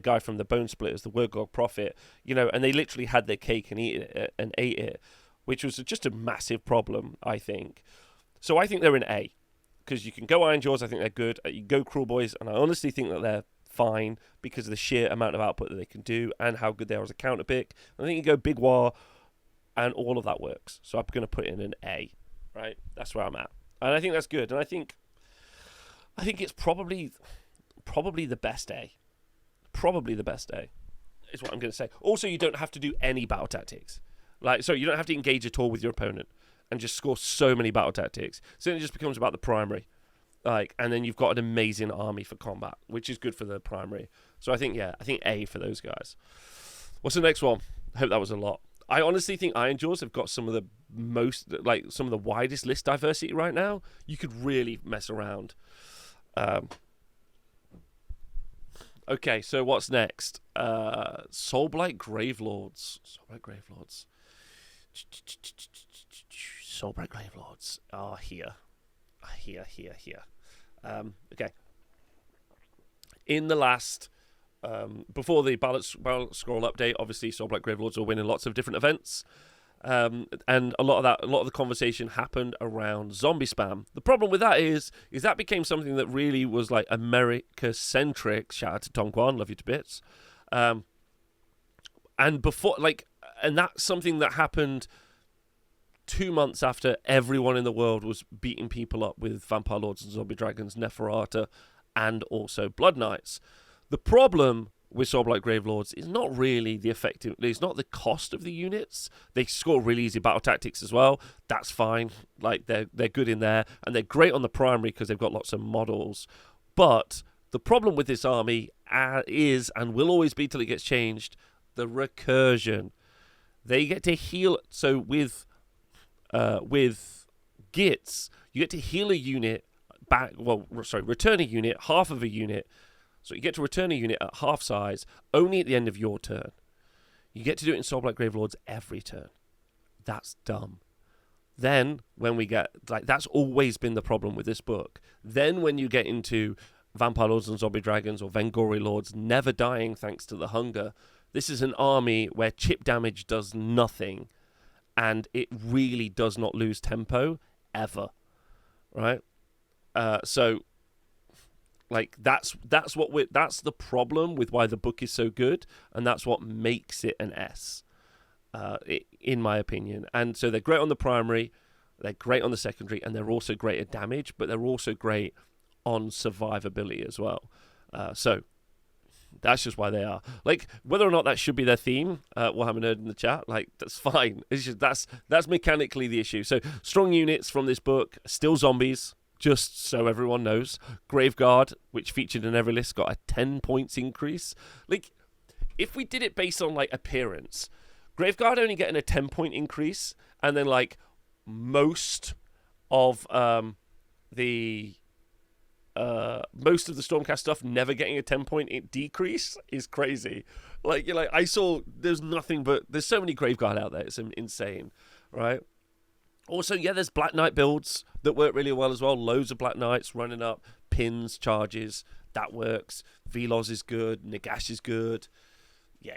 guy from the Bone Splitters, the Wurgog Prophet, and they literally had their cake and ate it, which was just a massive problem, I think. So I think they're in A, because you can go Iron Jaws, I think they're good. You can go Cruel Boys, and I honestly think that they're fine because of the sheer amount of output that they can do and how good they are as a counter pick. I think you go Big War, and all of that works. So I'm going to put in an A, right? That's where I'm at, and I think that's good. And I think it's probably the best A. Probably the best A is what I'm going to say. Also, you don't have to do any battle tactics. You don't have to engage at all with your opponent and just score so many battle tactics. So then it just becomes about the primary. And then you've got an amazing army for combat, which is good for the primary. So I think A for those guys. What's the next one? I hope that was a lot. I honestly think Iron Jaws have got some of the widest list diversity right now. You could really mess around. Okay, so what's next? Soulblight Gravelords. Soulblight Gravelords are here. Okay. In the last, before the ballot scroll update, obviously Soulblight Gravelords are winning lots of different events, and a lot of the conversation happened around zombie spam. The problem with that is that became something that really was like America-centric. Shout out to Tom Kwan, love you to bits. And that's something that happened 2 months after everyone in the world was beating people up with Vampire Lords and Zombie Dragons, Neferata, and also Blood Knights. The problem with Soulblight Gravelords is not really it's not the cost of the units. They score really easy battle tactics as well. That's fine. They're good in there, and they're great on the primary because they've got lots of models. But the problem with this army is, and will always be till it gets changed, the recursion. They get to heal. So with Gits, you get to heal a unit return a unit, half of a unit. So you get to return a unit at half size only at the end of your turn. You get to do it in Soulblight Gravelords every turn. That's dumb. Then when we get that's always been the problem with this book. Then when you get into Vampire Lords and Zombie Dragons or Vengori Lords never dying thanks to the hunger, this is an army where chip damage does nothing. And it really does not lose tempo ever, right? So that's the problem with why the book is so good, and that's what makes it an S, in my opinion. And so they're great on the primary, they're great on the secondary, and they're also great at damage, but they're also great on survivability as well. So that's just why they are. Whether or not that should be their theme, Warhammer Nerd in the chat, that's fine. It's just that's mechanically the issue. So strong units from this book, still zombies, just so everyone knows. Graveguard, which featured in every list, got a 10 points increase. If we did it based on appearance, Graveguard only getting a 10-point increase, and then most of the Stormcast stuff never getting a 10-point decrease is crazy. I saw there's so many Graveguard out there, it's insane, right? Also, there's Black Knight builds that work really well as well. Loads of Black Knights running up, pins, charges, that works. Veloz is good, Nagash is good. Yeah.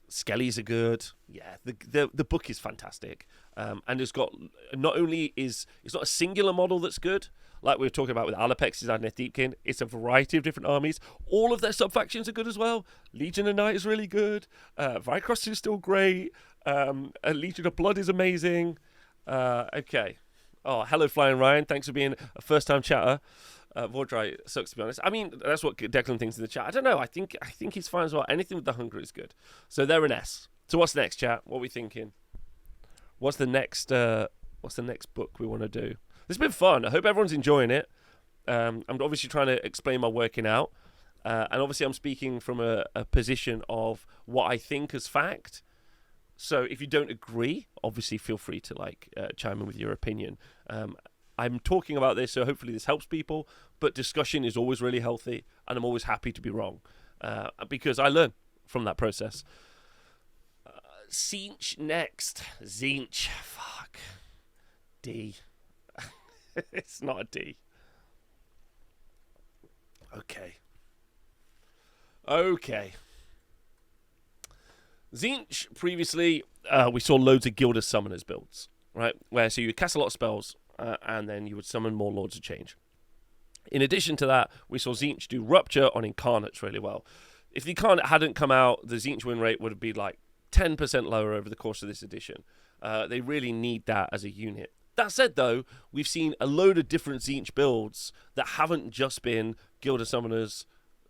Skellies are good. Yeah, the book is fantastic. And it's got, not only it's not a singular model that's good, like we were talking about with Alapex and Neth Deepkin, it's a variety of different armies. All of their sub-factions are good as well. Legion of Night is really good. Vycross is still great. Legion of Blood is amazing. Okay. Oh, hello, Flying Ryan. Thanks for being a first-time chatter. Vordry sucks, to be honest. I mean, that's what Declan thinks in the chat. I don't know. I think he's fine as well. Anything with the hunger is good. So they're an S. So what's next, chat? What are we thinking? What's the next book we want to do? This has been fun. I hope everyone's enjoying it. I'm obviously trying to explain my working out. And obviously I'm speaking from a position of what I think as fact. So if you don't agree, obviously feel free to chime in with your opinion. I'm talking about this, so hopefully this helps people. But discussion is always really healthy, and I'm always happy to be wrong because I learn from that process. Zinch next. Zinch. Fuck. D. It's not a D. Okay. Zinch, previously, we saw loads of Gilda Summoners builds, right? So you cast a lot of spells, and then you would summon more Lords of Change. In addition to that, we saw Tzeentch do Rupture on Incarnates really well. If the Incarnate hadn't come out, the Tzeentch win rate would have been like 10% lower over the course of this edition. They really need that as a unit. That said, though, we've seen a load of different Tzeentch builds that haven't just been Guild of Summoners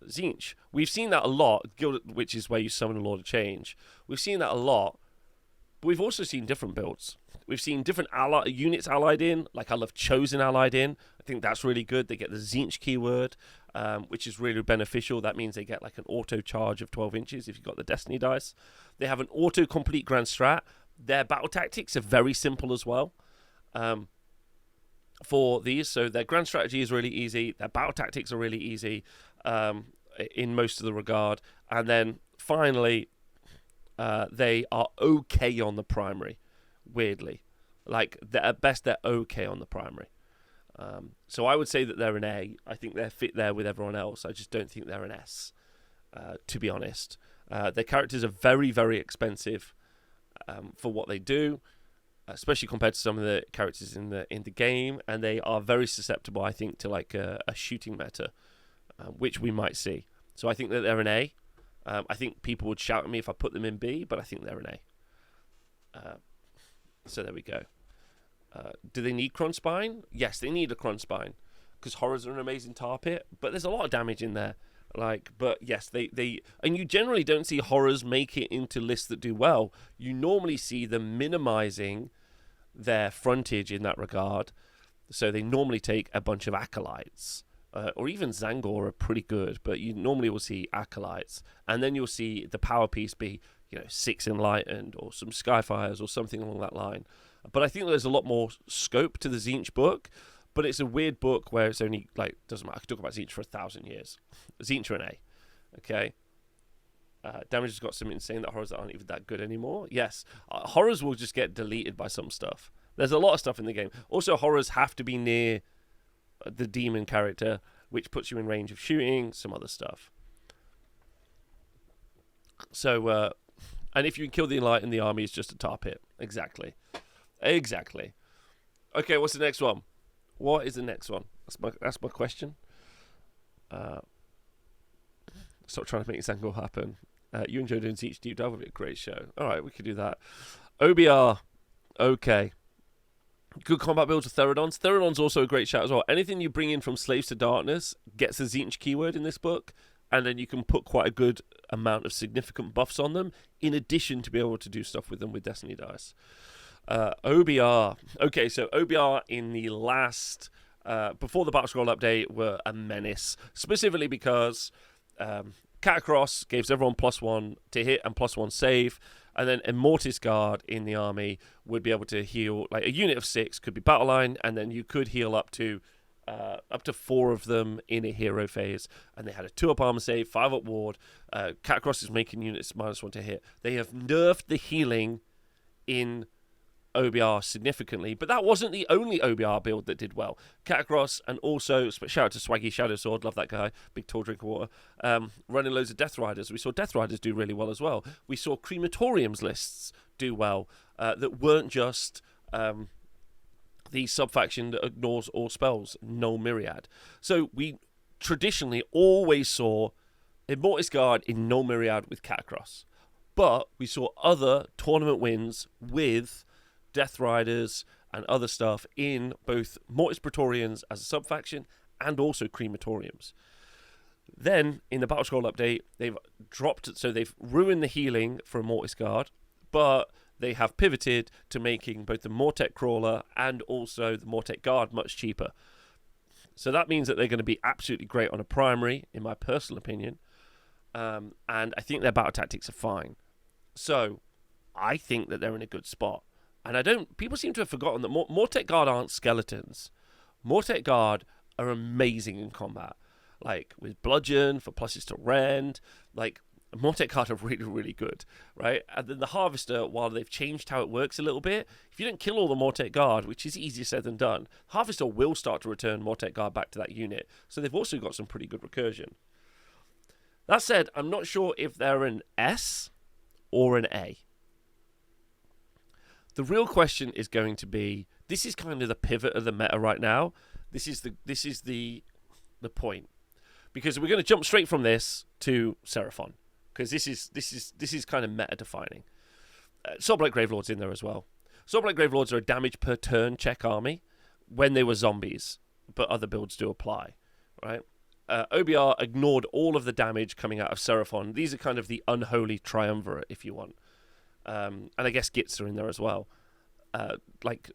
Tzeentch. We've seen that a lot, which is where you summon a Lord of Change. We've seen that a lot, but we've also seen different builds. We've seen different units allied in, like I love Chosen allied in. I think that's really good. They get the Tzeentch keyword, which is really beneficial. That means they get like an auto charge of 12 inches if you've got the Destiny dice. They have an auto-complete Grand Strat. Their battle tactics are very simple as well. For these, so their grand strategy is really easy, their battle tactics are really easy in most of the regard, and then finally they are okay on the primary, weirdly. Like, at best they're okay on the primary. So I would say that they're an A. I think they're fit there with everyone else. I just don't think they're an S, to be honest. Their characters are very, very expensive for what they do, especially compared to some of the characters in the game, and they are very susceptible, I think, to like a shooting meta, which we might see. So I think that they're an A. I think people would shout at me if I put them in B, but I think they're an A. So there we go. Do they need Kronspine? Yes, they need a Kronspine, because horrors are an amazing tar pit, but there's a lot of damage in there. But yes, they and you generally don't see horrors make it into lists that do well. You normally see them minimizing their frontage in that regard. So they normally take a bunch of acolytes, or even Zangor are pretty good, but you normally will see acolytes, and then you'll see the power piece be 6 enlightened or some Skyfires or something along that line. But I think there's a lot more scope to the Tzeentch book. But it's a weird book where it's only, doesn't matter. I could talk about Tzeentch for 1,000 years. Tzeentch are an A. Okay? Damage has got something saying that horrors aren't even that good anymore. Yes. Horrors will just get deleted by some stuff. There's a lot of stuff in the game. Also, horrors have to be near the demon character, which puts you in range of shooting, some other stuff. So, and if you can kill the Enlightened, the army is just a tar pit. Exactly. Okay, what's the next one? What is the next one? That's my question. Stop trying to make Zangor happen. You and Joe doing Tzeentch Deep Dive would be a great show. All right, we could do that. OBR. Okay. Good combat builds with Therodons. Therodon's also a great shout as well. Anything you bring in from Slaves to Darkness gets a Tzeentch keyword in this book, and then you can put quite a good amount of significant buffs on them, in addition to be able to do stuff with them with Destiny dice. OBR. Okay, so OBR in the last, before the Battle Scroll update, were a menace. Specifically because Catacross gives everyone +1 to hit and +1 save, and then Immortis Guard in the army would be able to heal, like a unit of 6 could be battle line, and then you could heal up to 4 of them in a hero phase, and they had a 2-up armor save, 5-up ward. Catacross is making units -1 to hit. They have nerfed the healing in OBR significantly, but that wasn't the only OBR build that did well. Catacross, and also shout out to Swaggy Shadow Sword, love that guy, big tall drink of water, running loads of Death Riders. We saw Death Riders do really well as well. We saw Crematoriums lists do well, that weren't just the sub-faction that ignores all spells, Null Myriad. So we traditionally always saw Immortis Guard in Null Myriad with Catacross, but we saw other tournament wins with Death Riders and other stuff in both Mortis Praetorians as a sub-faction and also Crematoriums. Then, in the Battle Scroll update, they've dropped, so they've ruined the healing for Immortis Guard, but they have pivoted to making both the Mortek Crawler and also the Mortek Guard much cheaper. So that means that they're going to be absolutely great on a primary, in my personal opinion, and I think their battle tactics are fine. So, I think that they're in a good spot. And people seem to have forgotten that Mortek Guard aren't skeletons. Mortek Guard are amazing in combat. Like, with Bludgeon, for pluses to Rend. Like, Mortek Guard are really, really good, right? And then the Harvester, while they've changed how it works a little bit, if you don't kill all the Mortek Guard, which is easier said than done, Harvester will start to return Mortek Guard back to that unit. So they've also got some pretty good recursion. That said, I'm not sure if they're an S or an A. The real question is going to be, this is kind of the pivot of the meta right now. This is the point, because we're going to jump straight from this to Seraphon, because this is kind of meta defining. Soulblight Gravelords in there as well. Soulblight Gravelords are a damage per turn check army when they were zombies, but other builds do apply, right? OBR ignored all of the damage coming out of Seraphon. These are kind of the unholy triumvirate, if you want. And I guess Gits are in there as well.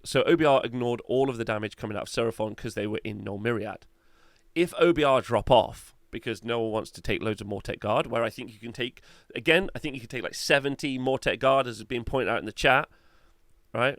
So OBR ignored all of the damage coming out of Seraphon because they were in Null Myriad. If OBR drop off because no one wants to take loads of Mortek Guard, where I think you can take, again, I think you can take like 70 Mortek Guard, as has been pointed out in the chat, right?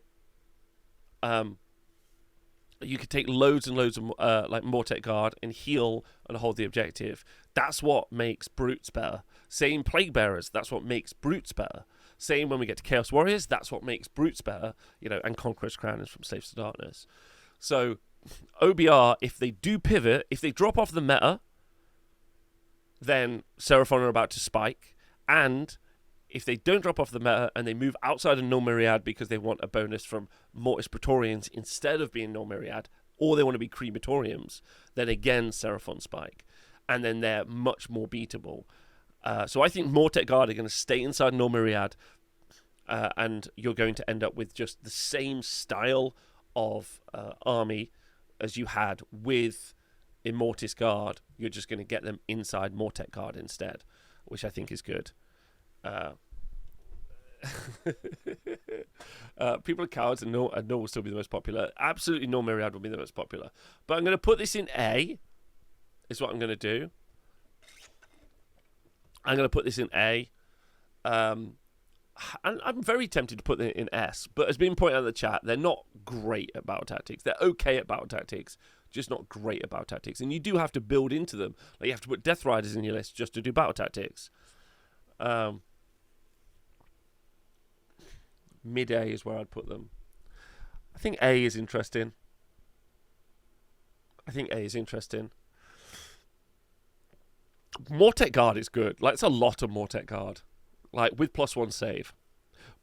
You could take loads and loads of like Mortek Guard and heal and hold the objective. That's what makes Brutes better. Same Plague Bearers, that's what makes Brutes better. Same when we get to Chaos Warriors, that's what makes Brutes better, and Conqueror's Crown is from Slaves to Darkness. So OBR, if they do pivot, if they drop off the meta, then Seraphon are about to spike. And if they don't drop off the meta and they move outside of Null Myriad because they want a bonus from Mortis Praetorians instead of being Null Myriad, or they want to be Crematoriums, then again Seraphon spike. And then they're much more beatable. So I think Mortek Guard are going to stay inside Null Myriad, and you're going to end up with just the same style of army as you had with Immortis Guard. You're just going to get them inside Mortek Guard instead, which I think is good. People are cowards, and Null will still be the most popular. Absolutely, Null Myriad will be the most popular. But I'm going to put this in A, is what I'm going to do. I'm going to put this in A. And I'm very tempted to put it in S, but as being pointed out in the chat, they're not great at battle tactics. They're okay at battle tactics, just not great at battle tactics. And you do have to build into them. Like, you have to put Death Riders in your list just to do battle tactics. Mid-A is where I'd put them. I think A is interesting. Mortek Guard is good. Like, it's a lot of Mortek Guard. Like, with +1 save.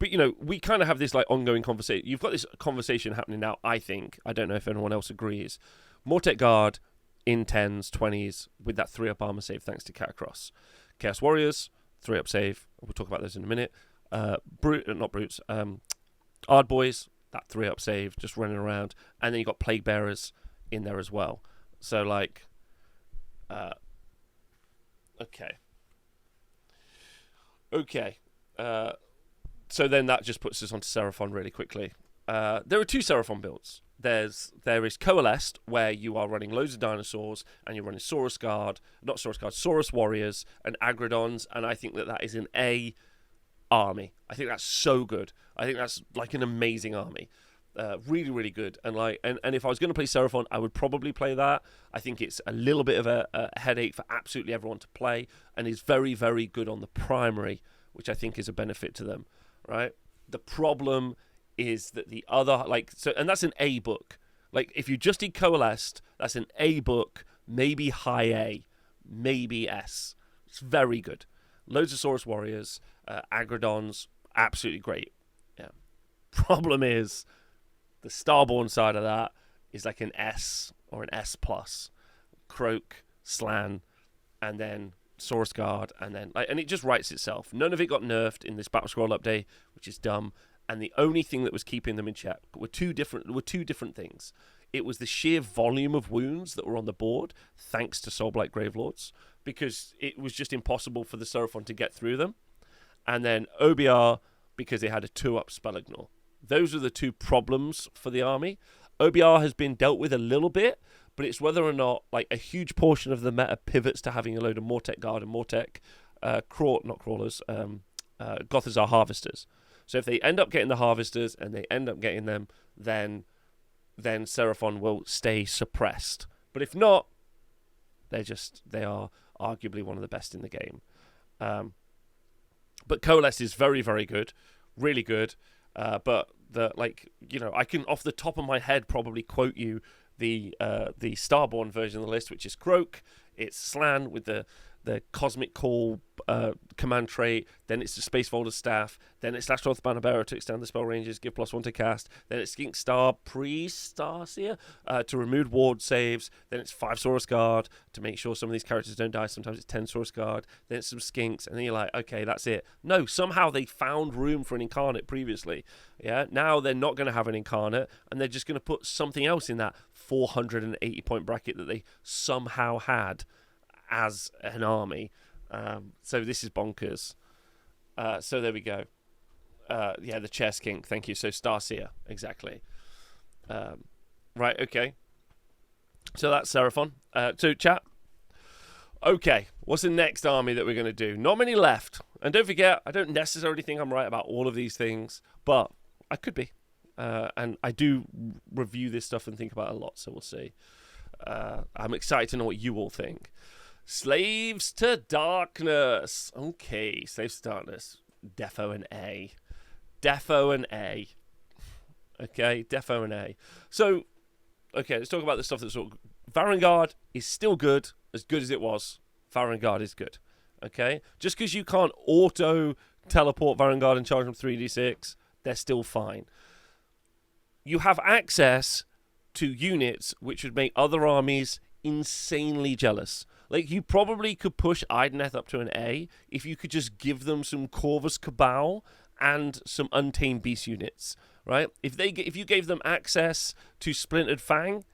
But, we kind of have this, like, ongoing conversation. You've got this conversation happening now, I think. I don't know if anyone else agrees. Mortek Guard in 10s, 20s, with that 3-up armor save, thanks to Catacross. Chaos Warriors, 3-up save. We'll talk about those in a minute. Not Brutes. Ard Boys, that 3-up save, just running around. And then you've got Plague Bearers in there as well. So, like... Okay. So then that just puts us onto Seraphon really quickly. There are 2 Seraphon builds. There is Coalesced, where you are running loads of dinosaurs, and you're running Saurus Warriors, and Agrodons, and I think that is an A army. I think that's so good. I think that's like an amazing army. Really, really good. And if I was going to play Seraphon, I would probably play that. I think it's a little bit of a headache for absolutely everyone to play, and is very, very good on the primary, which I think is a benefit to them, right? The problem is that the other, and that's an A book. Like, if you just did Coalesced, that's an A book, maybe high A, maybe S. It's very good. Loads of Saurus Warriors, Agrodons, absolutely great. Yeah. Problem is, the Starborn side of that is like an S or an S+. Croak, Slan, and then Saurus Guard, and it just writes itself. None of it got nerfed in this Battle Scroll update, which is dumb. And the only thing that was keeping them in check were two different things. It was the sheer volume of wounds that were on the board, thanks to Soulblight Gravelords, because it was just impossible for the Seraphon to get through them. And then OBR, because they had a 2-up spell ignore. Those are the 2 problems for the army. OBR has been dealt with a little bit, but it's whether or not like a huge portion of the meta pivots to having a load of Mortek Guard and Mortek Gothazar Harvesters. So if they end up getting the Harvesters and they end up getting them, then Seraphon will stay suppressed. But if not, they are arguably one of the best in the game. But Coalesce is very, very good, really good. But I can off the top of my head probably quote you the Starborn version of the list, which is Croak. It's Slan with the the Cosmic Call command trait, then it's the Space Folder Staff, then it's Slash North Banner Bearer to extend the spell ranges, give +1 to cast, then it's Skink Star Pre-Starseer to remove ward saves, then it's 5 Saurus Guard to make sure some of these characters don't die, sometimes it's 10 Saurus Guard, then it's some Skinks, and then you're like, okay, that's it. No, somehow they found room for an Incarnate previously. Yeah, now they're not going to have an Incarnate, and they're just going to put something else in that 480 point bracket that they somehow had as an army. So this is bonkers. So there we go. The chair skink, thank you. So Starseer, exactly. Right, okay. So that's Seraphon. So chat. Okay, what's the next army that we're going to do? Not many left. And don't forget, I don't necessarily think I'm right about all of these things, but I could be. And I do review this stuff and think about it a lot, so we'll see. I'm excited to know what you all think. Slaves to Darkness. Okay, Slaves to Darkness. Defo and A. Defo and A. Okay, Defo and A. So, okay, let's talk about the stuff that's sort of... Varangard is still good as it was. Varangard is good. Okay? Just because you can't auto-teleport Varangard and charge them 3d6, they're still fine. You have access to units which would make other armies insanely jealous. Like, you probably could push Ideneth up to an A if you could just give them some Corvus Cabal and some Untamed Beast units, right? If you gave them access to Splintered Fang,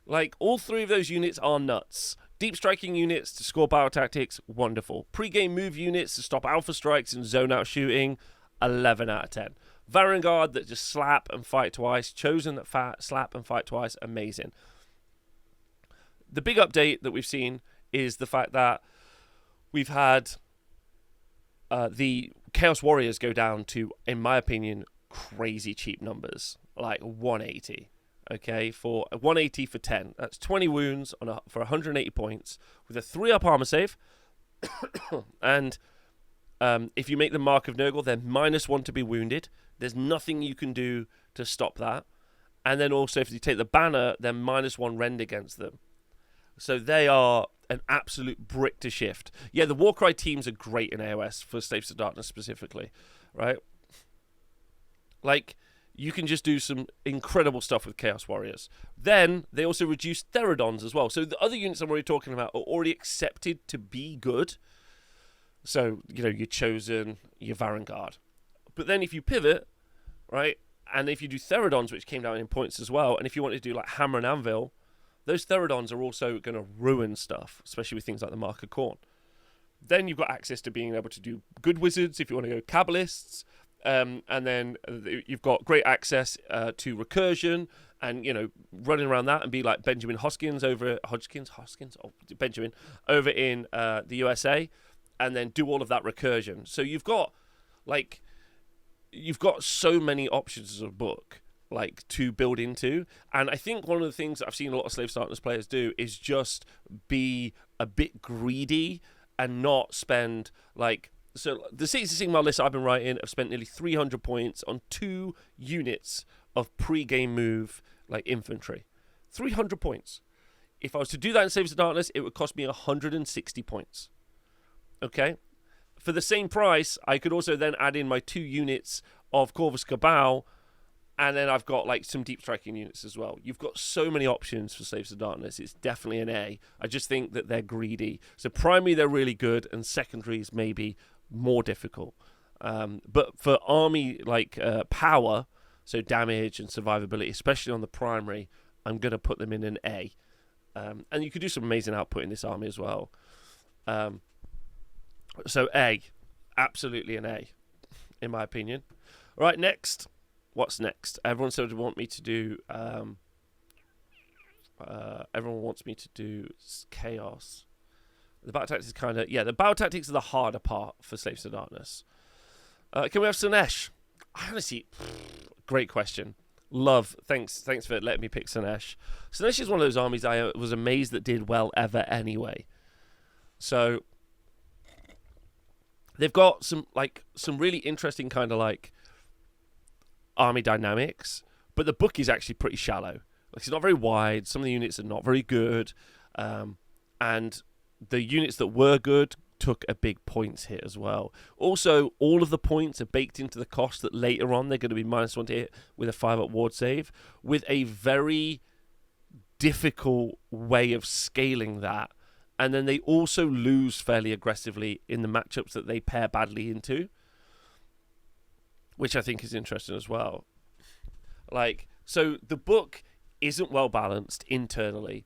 like, all three of those units are nuts. Deep striking units to score battle tactics, wonderful. Pre-game move units to stop alpha strikes and zone out shooting, 11 out of 10. Varangard that just slap and fight twice. Chosen that slap and fight twice, amazing. The big update that we've seen is the fact that we've had the Chaos Warriors go down to, in my opinion, crazy cheap numbers, like 180. Okay, for 180 for 10. That's 20 wounds for 180 points with a 3-up armor save. And if you make the Mark of Nurgle, they're -1 to be wounded. There's nothing you can do to stop that. And then also, if you take the banner, they're -1 rend against them. So they are an absolute brick to shift. Yeah, the Warcry teams are great in AOS for Slaves to Darkness specifically, right? Like, you can just do some incredible stuff with Chaos Warriors. Then they also reduce Therodons as well. So the other units I'm already talking about are already accepted to be good. So, you know, your Chosen, your Varangard. But then if you pivot, right, and if you do Therodons, which came down in points as well, and if you want to do like Hammer and Anvil, those Therodons are also going to ruin stuff, especially with things like the Mark of Khorne. Then you've got access to being able to do good wizards if you want to go Kabbalists. And then you've got great access to recursion and, you know, running around that and be like Benjamin Hoskins over Benjamin over in the USA, and then do all of that recursion. So you've got so many options as a book, like, to build into. And I think one of the things that I've seen a lot of Slave Darkness players do is just be a bit greedy and not spend, like... So the Cities of Sigmar list I've been writing, I've spent nearly 300 points on 2 units of pre-game move, like infantry. 300 points. If I was to do that in Slaves of Darkness, it would cost me 160 points. Okay? For the same price, I could also then add in my 2 units of Corvus Cabal, and then I've got like some deep striking units as well. You've got so many options for Slaves of Darkness. It's definitely an A. I just think that they're greedy. So primary, they're really good, and secondaries maybe more difficult. But for army like power, so damage and survivability, especially on the primary, I'm going to put them in an A. And you could do some amazing output in this army as well. So A, absolutely an A, in my opinion. All right, next. What's next? Everyone said they want me to do. Everyone wants me to do chaos. The battle tactics is kind of... Yeah, the battle tactics are the harder part for Slaves to Darkness. Can we have Slaanesh? I honestly... Great question. Love. Thanks for letting me pick Slaanesh. Slaanesh is one of those armies I was amazed that did well ever anyway. So... They've got some really interesting kind of like army dynamics, but the book is actually pretty shallow. Like, it's not very wide. Some of the units are not very good, and the units that were good took a big points hit as well. Also, all of the points are baked into the cost that later on they're going to be -1 to hit with a 5-up ward save, with a very difficult way of scaling that. And then they also lose fairly aggressively in the matchups that they pair badly into, which I think is interesting as well. Like, so the book isn't well balanced internally,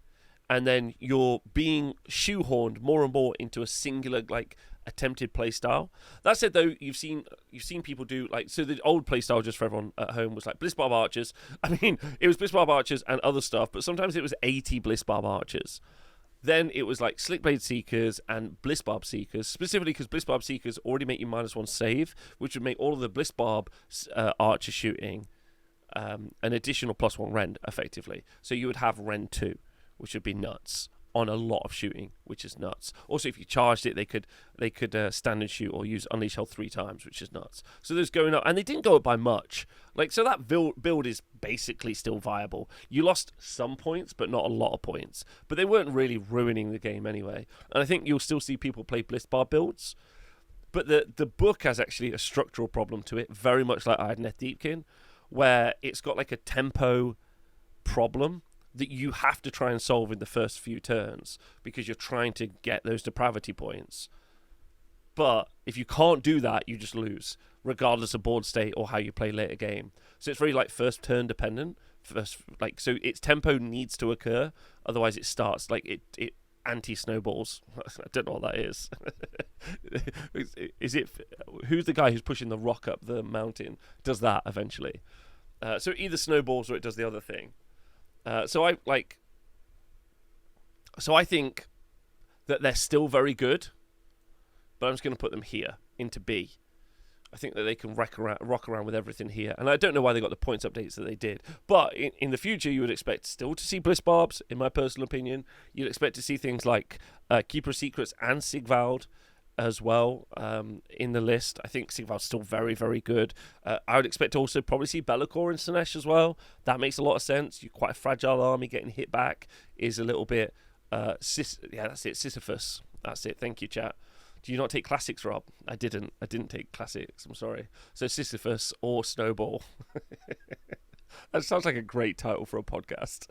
and then you're being shoehorned more and more into a singular, like, attempted playstyle. That said, though, you've seen people do, like, so the old playstyle, just for everyone at home, was like Blitzbarb Archers. I mean, it was Blitzbarb Archers and other stuff, but sometimes it was 80 Blitzbarb Archers. Then it was like Slickblade Seekers and Blitzbarb Seekers, specifically because Blitzbarb Seekers already make you -1 save, which would make all of the Blitzbarb Archer shooting an additional +1 rend, effectively. So you would have rend 2, which would be nuts on a lot of shooting, which is nuts. Also, if you charged it, they could stand and shoot or use Unleash Hell 3 times, which is nuts. So there's going up, and they didn't go up by much. Like, so that build is basically still viable. You lost some points, but not a lot of points. But they weren't really ruining the game anyway. And I think you'll still see people play Blitzbar builds. But the book has actually a structural problem to it, very much like Idoneth Deepkin, where it's got like a tempo problem that you have to try and solve in the first few turns because you're trying to get those depravity points. But if you can't do that, you just lose, regardless of board state or how you play later game. So it's very like first turn dependent. So its tempo needs to occur, otherwise it starts like it anti-snowballs. I don't know what that is. Is it? Who's the guy who's pushing the rock up the mountain? Does that eventually? So it either snowballs or it does the other thing. So I think that they're still very good, but I'm just going to put them here into B. I think that they can rock around with everything here, and I don't know why they got the points updates that they did. But in the future, you would expect still to see Blitzbarbs, in my personal opinion. You'd expect to see things like Keeper of Secrets and Sigvald as well in the list. I think Sigvald's still very, very good. I would expect to also probably see Be'lakor and Slaanesh as well. That makes a lot of sense. You're quite a fragile army. Getting hit back is a little bit... that's it, Sisyphus. That's it. Thank you, chat. Do you not take classics, Rob? I didn't take classics. I'm sorry. So Sisyphus or Snowball. That sounds like a great title for a podcast.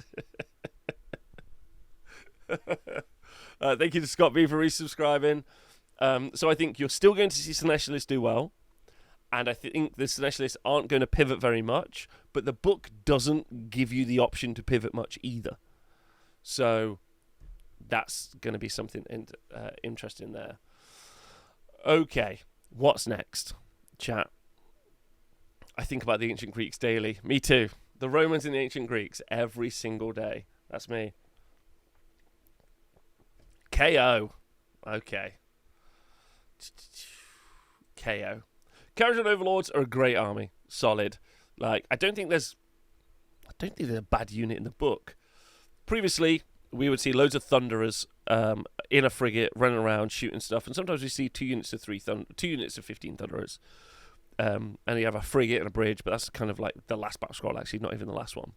Thank you to Scott B for resubscribing. So I think you're still going to see Slaanesh do well, and I think the Slaanesh aren't going to pivot very much, but the book doesn't give you the option to pivot much either. So that's going to be something interesting there. Okay, what's next, chat? I think about the ancient Greeks daily. Me too. The Romans and the ancient Greeks every single day. That's me. KO. Okay. KO. Kharadron Overlords are a great army. Solid. Like, I don't think there's a bad unit in the book. Previously, we would see loads of Thunderers in a frigate running around shooting stuff, and sometimes we see 2 units of 15 Thunderers. And you have a frigate and a bridge, but that's kind of like the last battle scroll, actually, not even the last one.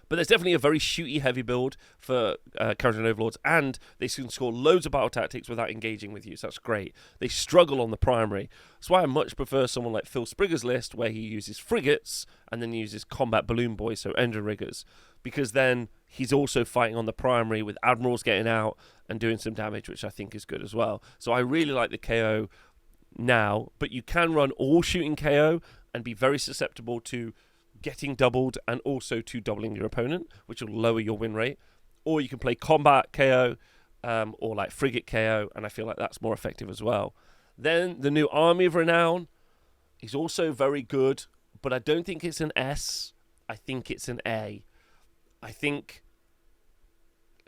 But there's definitely a very shooty heavy build for Kharadron Overlords, and they can score loads of battle tactics without engaging with you, so that's great. They struggle on the primary. That's why I much prefer someone like Phil Sprigger's list, where he uses frigates and then uses combat balloon boys, so engine riggers, because then he's also fighting on the primary with admirals getting out and doing some damage, which I think is good as well. So I really like the KO now, but you can run all shooting KO and be very susceptible to getting doubled and also to doubling your opponent, which will lower your win rate. Or you can play combat KO or like frigate KO, and I feel like that's more effective as well. Then the new Army of Renown is also very good, but I don't think it's an S. I think it's an A. I think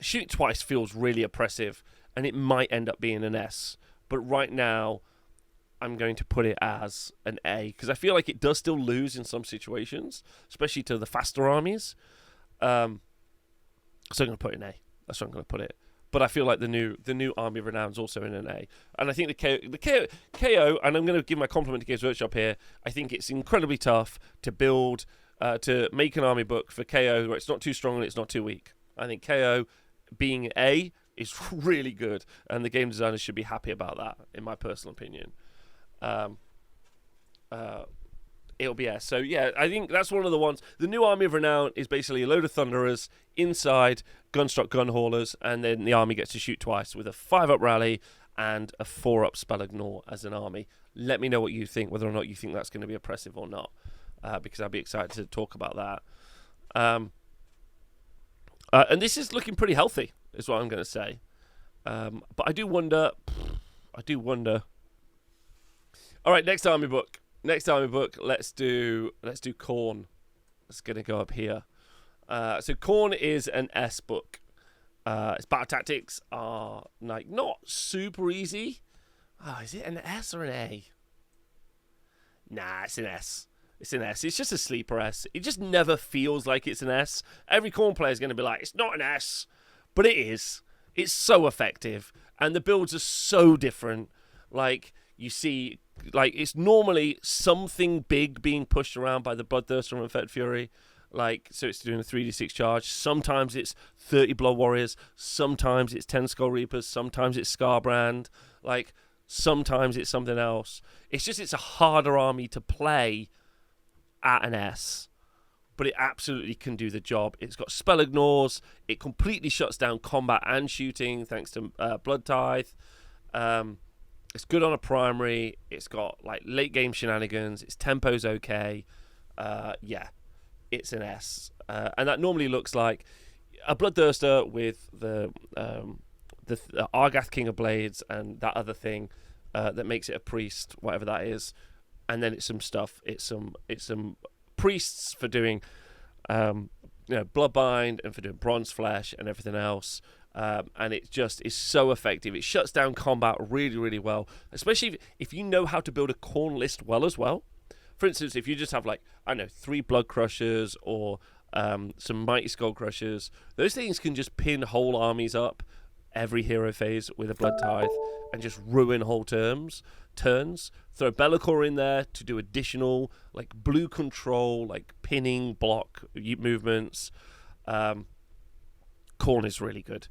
shooting twice feels really oppressive, and it might end up being an S. But right now, I'm going to put it as an A, because I feel like it does still lose in some situations, especially to the faster armies. So I'm going to put it in A. That's where I'm going to put it. But I feel like the new Army of Renown is also in an A. And I think the KO, and I'm going to give my compliment to Games Workshop here, I think it's incredibly tough to build, to make an army book for KO where it's not too strong and it's not too weak. I think KO being A is really good, and the game designers should be happy about that, in my personal opinion. It'll be S. So yeah, I think that's one of the ones. The new Army of Renown is basically a load of Thunderers inside Gunstruck Gun Haulers, and then the army gets to shoot twice with a 5-up rally and a 4-up Spell Ignore as an army. Let me know what you think, whether or not you think that's going to be oppressive or not, because I'd be excited to talk about that. And this is looking pretty healthy, is what I'm going to say. But I do wonder. All right, next army book. Let's do Khorne. It's going to go up here. So Khorne is an S book. Its battle tactics are like not super easy. Oh, is it an S or an A? Nah, it's an S. It's an S. It's just a sleeper S. It just never feels like it's an S. Every Khorne player is going to be like, it's not an S. But it is. It's so effective. And the builds are so different. Like, you see, like, it's normally something big being pushed around by the Bloodthirster from Infected Fury. Like, so it's doing a 3d6 charge. Sometimes it's 30 Blood Warriors. Sometimes it's 10 Skull Reapers. Sometimes it's Scarbrand. Like, sometimes it's something else. It's a harder army to play at an S. But it absolutely can do the job. It's got Spell Ignores. It completely shuts down combat and shooting thanks to Blood Tithe. It's good on a primary. It's got like late game shenanigans. Its tempo's okay. Yeah, it's an S. And that normally looks like a Bloodthirster with the Argath King of Blades and that other thing that makes it a priest, whatever that is. And then it's some stuff. It's some priests for doing Bloodbind and for doing Bronze Flesh and everything else. And it just is so effective. It shuts down combat really, really well, especially if you know how to build a Khorne list well as well. For instance, if you just have 3 Blood Crushers or some Mighty Skull Crushers, those things can just pin whole armies up every hero phase with a Blood Tithe and just ruin whole turns. Throw Be'lakor in there to do additional blue control, pinning block movements. Khorne is really good,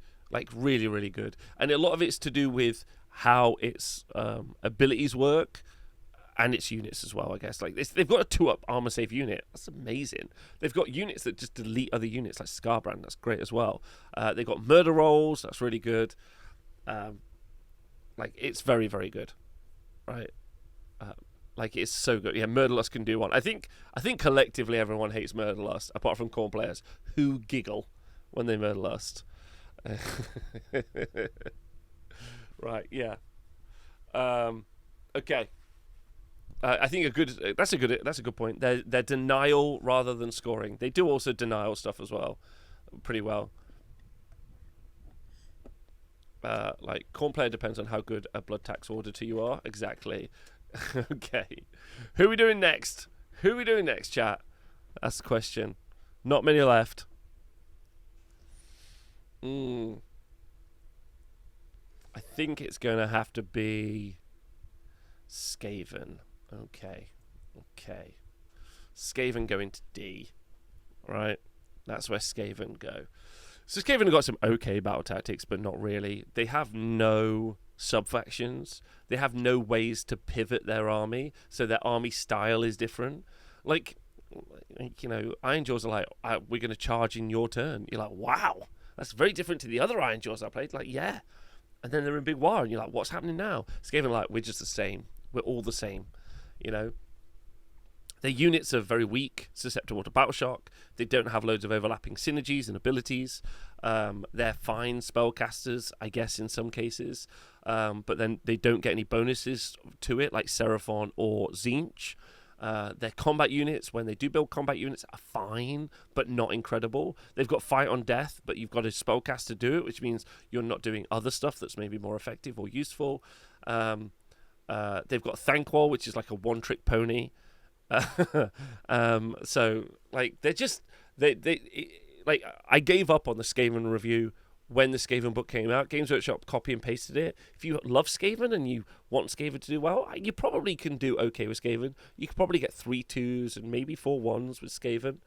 really, really good, and a lot of it's to do with how its abilities work and its units as well. I guess they've got a 2-up armor save unit. That's amazing. They've got units that just delete other units like Scarbrand. That's great as well. They've got murder rolls. That's really good. It's very, very good. Right, it's so good. Yeah, Murderlust can do one. I think collectively everyone hates Murderlust, apart from Khorne players who giggle when they Murderlust. Right, yeah. Okay. I think that's a good point. They're denial rather than scoring. They do also denial stuff as well, pretty well. Khorne player depends on how good a blood tax auditor you are. Exactly. Okay. Who are we doing next? Chat? That's the question. Not many left. I think it's going to have to be Skaven. Okay. Skaven going to D. Right? That's where Skaven go. So Skaven have got some okay battle tactics, but not really. They have no sub-factions. They have no ways to pivot their army, so their army style is different. Ironjaws are we're going to charge in your turn. You're like, wow, that's very different to the other Ironjaws I played. Yeah. And then they're in big war, and you're like, what's happening now? Skaven are we're just the same. We're all the same, Their units are very weak, susceptible to battle shock. They don't have loads of overlapping synergies and abilities. They're fine spellcasters, I guess, in some cases. But then they don't get any bonuses to it, like Seraphon or Tzeentch. Their combat units, when they do build combat units, are fine, but not incredible. They've got Fight on Death, but you've got a spellcast to do it, which means you're not doing other stuff that's maybe more effective or useful. They've got Thanquol, which is like a one-trick pony. So they're just I gave up on the Skaven review when the Skaven book came out. Games Workshop copy and pasted it. If you love Skaven and you want Skaven to do well, you probably can do okay with Skaven. You could probably get 3 2s and maybe 4 1s with Skaven,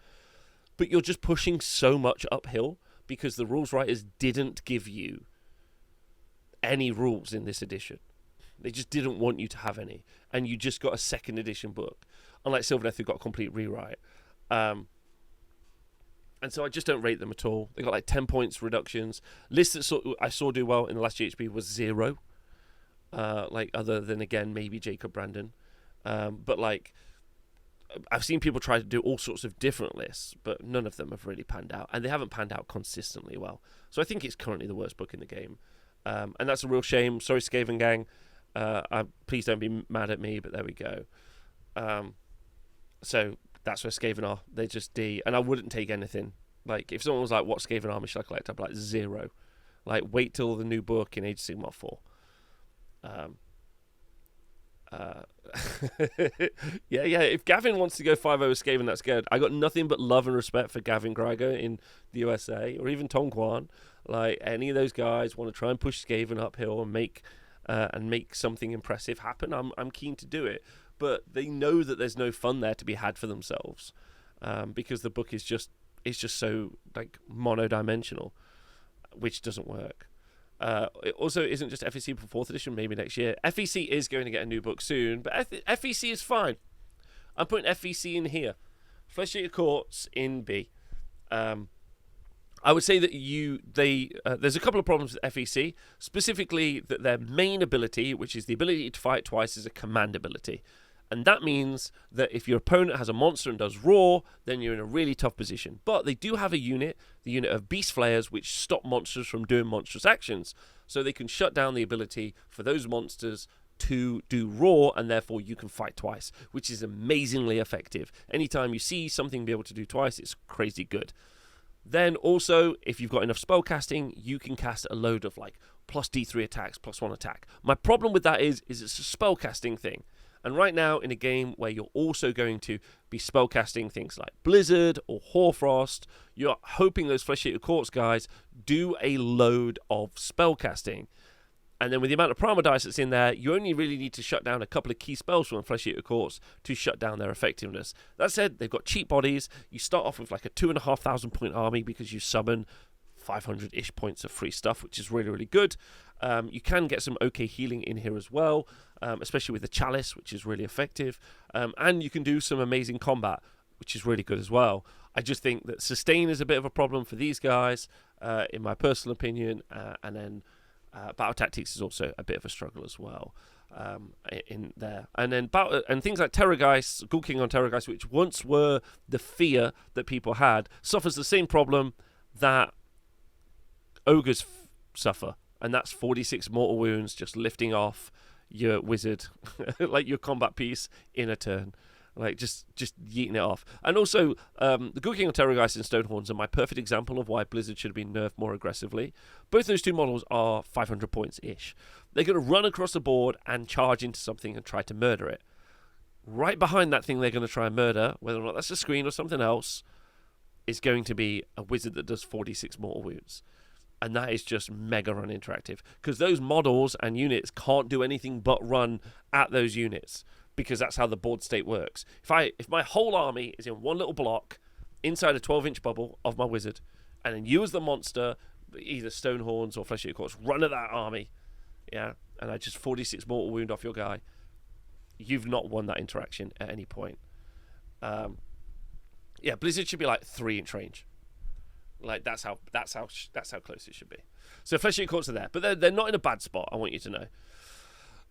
but you're just pushing so much uphill because the rules writers didn't give you any rules in this edition. They just didn't want you to have any, and you just got a second edition book. Unlike Sylvaneth, who got a complete rewrite. And so I just don't rate them at all. They got like 10 points reductions. Lists that I saw do well in the last GHB was 0. Like other than, again, maybe Jacob Brandon. But like, I've seen people try to do all sorts of different lists, but none of them have really panned out. And they haven't panned out consistently well. So I think it's currently the worst book in the game. And that's a real shame. Sorry, Skaven Gang. Please don't be mad at me, but there we go. So that's where Skaven are. They're just D. And I wouldn't take anything. Like, if someone was like, what Skaven army should I collect? I'd be like, 0. Like, wait till the new book in Age of Sigmar 4. Yeah. If Gavin wants to go 5-0 with Skaven, that's good. I got nothing but love and respect for Gavin Greiger in the USA, or even Tom Kwan. Like, any of those guys want to try and push Skaven uphill and make something impressive happen. I'm keen to do it, but they know that there's no fun there to be had for themselves, because the book is just so like mono-dimensional, which doesn't work. It also isn't just FEC for 4th edition, maybe next year. FEC is going to get a new book soon, but FEC is fine. I'm putting FEC in here. Flesh Eater Courts in B. I would say that there's a couple of problems with FEC, specifically that their main ability, which is the ability to fight twice, is a command ability. And that means that if your opponent has a monster and does Roar, then you're in a really tough position. But they do have a unit, the unit of Beast Flayers, which stop monsters from doing monstrous actions. So they can shut down the ability for those monsters to do Roar, and therefore you can fight twice, which is amazingly effective. Anytime you see something be able to do twice, it's crazy good. Then also, if you've got enough spellcasting, you can cast a load of like plus D3 attacks, plus 1 attack. My problem with that is it's a spellcasting thing. And right now, in a game where you're also going to be spellcasting things like Blizzard or Hoarfrost, you're hoping those Flesh Eater Courts guys do a load of spellcasting. And then with the amount of Primal Dice that's in there, you only really need to shut down a couple of key spells from Flesh Eater Courts to shut down their effectiveness. That said, they've got cheap bodies. You start off with like a 2,500 point army because you summon 500-ish points of free stuff, which is really, really good. You can get some okay healing in here as well, especially with the Chalice, which is really effective. And you can do some amazing combat, which is really good as well. I just think that sustain is a bit of a problem for these guys, in my personal opinion. And then battle tactics is also a bit of a struggle as well. In there, and then and things like Terrorgeist, Ghoul King on Terrorgeist, which once were the fear that people had, suffers the same problem that Ogres suffer, and that's 46 mortal wounds just lifting off your wizard, like your combat piece in a turn, like just yeeting it off. And also, the Ghoul King on Terrorgeist and Stonehorns are my perfect example of why Blizzard should have been nerfed more aggressively. Both those two models are 500 points-ish. They're going to run across the board and charge into something and try to murder it. Right behind that thing they're going to try and murder, whether or not that's a screen or something else, is going to be a wizard that does 46 mortal wounds. And that is just mega uninteractive, because those models and units can't do anything but run at those units, because that's how the board state works. If my whole army is in one little block inside a 12-inch bubble of my wizard, and then you as the monster, either Stonehorns or Flesh Eater Courts, run at that army, yeah, and I just 46 mortal wound off your guy, you've not won that interaction at any point. Yeah, Blizzard should be like 3-inch range. Like that's how close it should be. So Flesh Eater Courts are there, but they're not in a bad spot, I want you to know.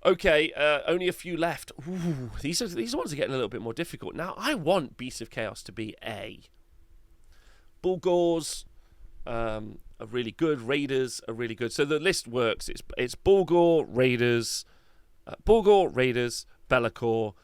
Okay, only a few left. Ooh, these ones are getting a little bit more difficult. Now, I want Beasts of Chaos to be A. Bulgors are really good. Raiders are really good. So the list works. It's Bulgor, Raiders, Be'lakor,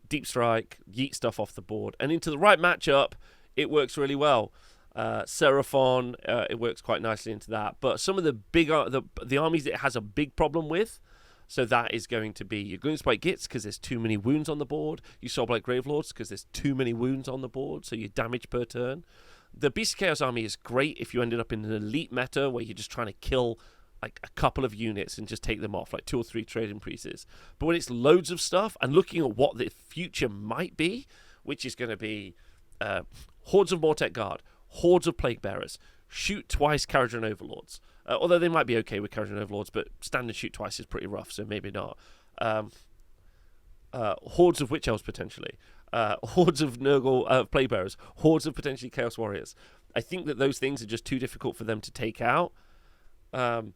Deep Strike, yeet stuff off the board. And into the right matchup, it works really well. Seraphon, it works quite nicely into that. But some of the big the armies it has a big problem with, so that is going to be your Gloomspite Gits, because there's too many wounds on the board. You Soulblight Gravelords, because there's too many wounds on the board, so you damage per turn. The Beast of Chaos army is great if you ended up in an elite meta where you're just trying to kill like a couple of units and just take them off, like 2 or 3 trading pieces. But when it's loads of stuff and looking at what the future might be, which is going to be hordes of Mortek Guard, hordes of Plague Bearers, shoot twice Kharadron Overlords. Although they might be okay with Kharadron Overlords, but standard shoot twice is pretty rough, so maybe not. Hordes of Witch Elves, potentially. Hordes of Nurgle Playbearers. Hordes of potentially Chaos Warriors. I think that those things are just too difficult for them to take out. And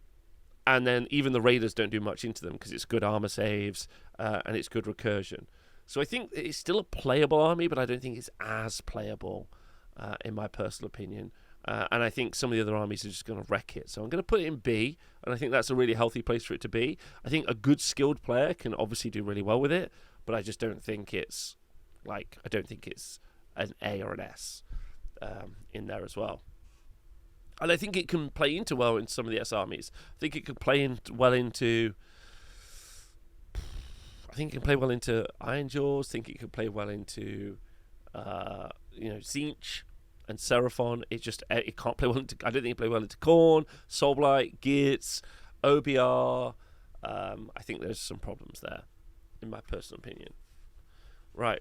then even the Raiders don't do much into them because it's good armor saves and it's good recursion. So I think it's still a playable army, but I don't think it's as playable, in my personal opinion. And I think some of the other armies are just going to wreck it. So I'm going to put it in B, and I think that's a really healthy place for it to be. I think a good skilled player can obviously do really well with it, but I just don't think it's an A or an S in there as well. And I think it can play into well in some of the S armies. I think it could play well into Iron Jaws. I think it could play well into Tzeentch and Seraphon. It can't play well into. I don't think it play well into Khorne, Soulblight, Geertz, OBR. I think there's some problems there, in my personal opinion. Right.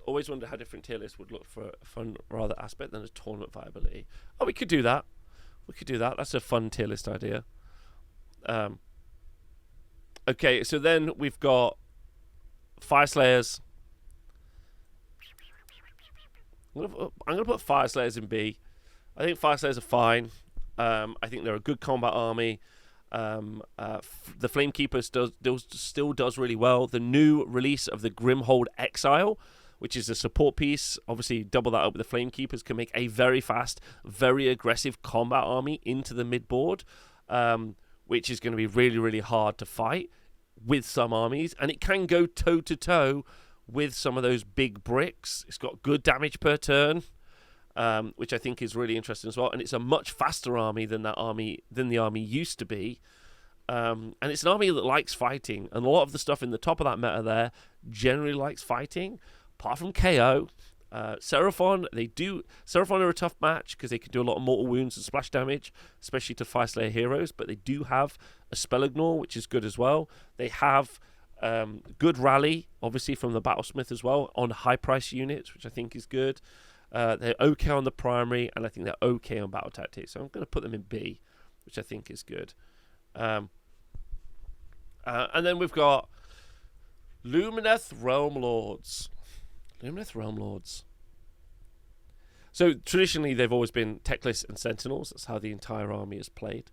Always wondered how different tier lists would look for a fun rather aspect than a tournament viability. Oh, we could do that. That's a fun tier list idea. Okay, so then we've got Fire Slayers. I'm gonna put Fire Slayers in B. I think Fire Slayers are fine. I think they're a good combat army. The Flamekeeper still does really well. The new release of the Grimhold Exile, which is a support piece, obviously double that up with the Flamekeepers, can make a very fast, very aggressive combat army into the mid-board, which is going to be really, really hard to fight with some armies. And it can go toe-to-toe with some of those big bricks. It's got good damage per turn, which I think is really interesting as well. And it's a much faster army than the army used to be. And it's an army that likes fighting. And a lot of the stuff in the top of that meta there generally likes fighting. Apart from KO, Seraphon are a tough match because they can do a lot of mortal wounds and splash damage, especially to Fire Slayer heroes, but they do have a Spell Ignore, which is good as well. They have good rally, obviously, from the Battlesmith as well, on high price units, which I think is good. They're okay on the primary, and I think they're okay on battle tactics, so I'm going to put them in B, which I think is good. And then we've got Lumineth Realm Lords. So traditionally they've always been Teclis and Sentinels. That's how the entire army is played.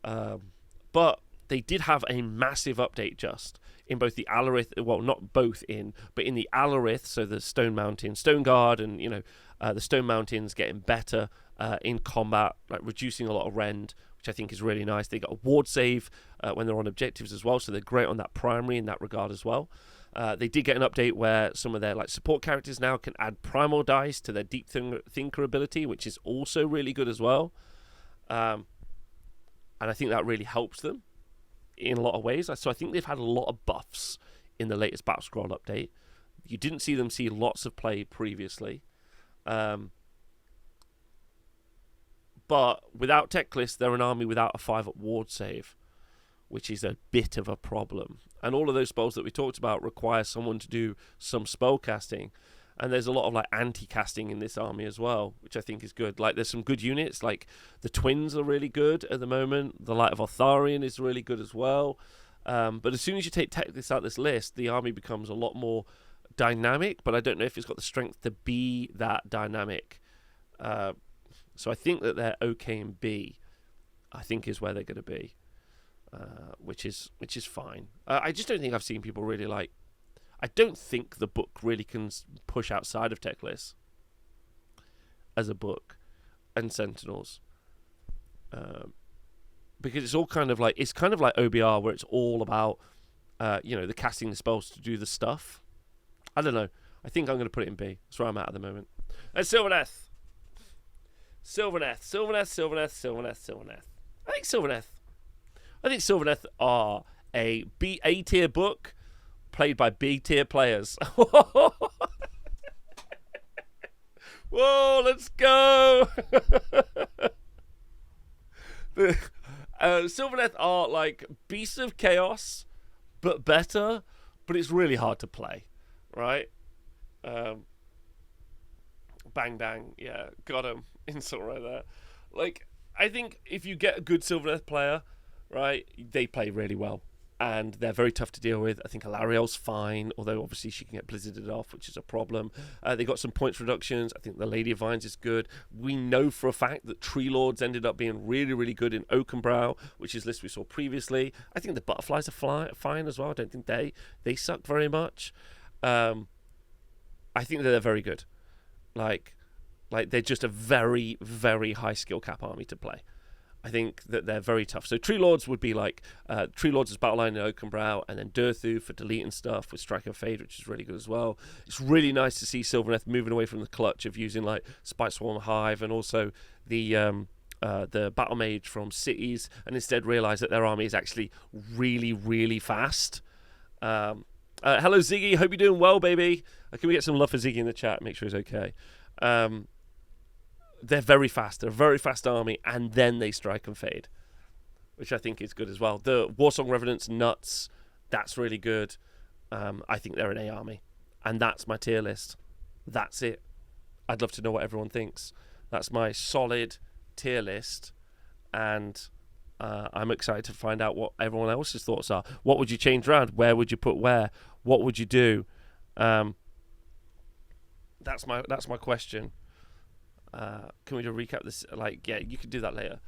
But they did have a massive update just in both the Alarith, well, not both in, but in the Alarith, so the Stone Mountain, Stone Guard, and the Stone Mountains getting better in combat, like reducing a lot of rend, which I think is really nice. They got a ward save when they're on objectives as well, so they're great on that primary in that regard as well. They did get an update where some of their support characters now can add primal dice to their deep thinker ability, which is also really good as well. And I think that really helps them in a lot of ways. So I think they've had a lot of buffs in the latest Battle Scroll update. You didn't see them see lots of play previously. But without Teclis, they're an army without a 5-up ward save, which is a bit of a problem. And all of those spells that we talked about require someone to do some spell casting. And there's a lot of anti-casting in this army as well, which I think is good. There's some good units, like the Twins are really good at the moment. The Light of Artharian is really good as well. But as soon as you take Teclis out of this list, the army becomes a lot more dynamic, but I don't know if it's got the strength to be that dynamic. So I think that they're okay in B, I think is where they're going to be. Which is fine. I just don't think I've seen people really I don't think the book really can push outside of Teclis as a book and Sentinels, because it's all kind of like OBR, where it's all about the casting the spells to do the stuff. I don't know. I think I'm going to put it in B. That's where I'm at the moment. And Sylvaneth. I think Sylvaneth are a tier book played by B tier players. Whoa, let's go! Sylvaneth are Beasts of Chaos, but better, but it's really hard to play, right? Bang, bang, yeah, got him. Insult right there. I think if you get a good Sylvaneth player, right, they play really well. And they're very tough to deal with. I think Alariel's fine, although obviously she can get blizzarded off, which is a problem. They got some points reductions. I think the Lady of Vines is good. We know for a fact that Tree Lords ended up being really, really good in Oakenbrow, which is list we saw previously. I think the Butterflies are fine as well. I don't think they suck very much. I think that they're very good. Like they're just a very, very high skill cap army to play. I think that they're very tough. So Tree Lords would be like Tree Lords as battle line in Oakenbrow, and then Durthu for deleting stuff with Strike and Fade, which is really good as well. It's really nice to see Sylvaneth moving away from the clutch of using like Spike Swarm Hive and also the Battle Mage from Cities, and instead realise that their army is actually really, really fast. Hello Ziggy, hope you're doing well, baby. Can we get some love for Ziggy in the chat? Make sure he's okay. They're very fast. They're a very fast army, and then they strike and fade, which I think is good as well. The Warsong Revenants, nuts. That's really good. I think they're an A army, and that's my tier list. That's it. I'd love to know what everyone thinks. That's my solid tier list, and I'm excited to find out what everyone else's thoughts are. What would you change around? Where would you put where? What would you do? That's my question. Can we just recap this? Like, yeah, you can do that later.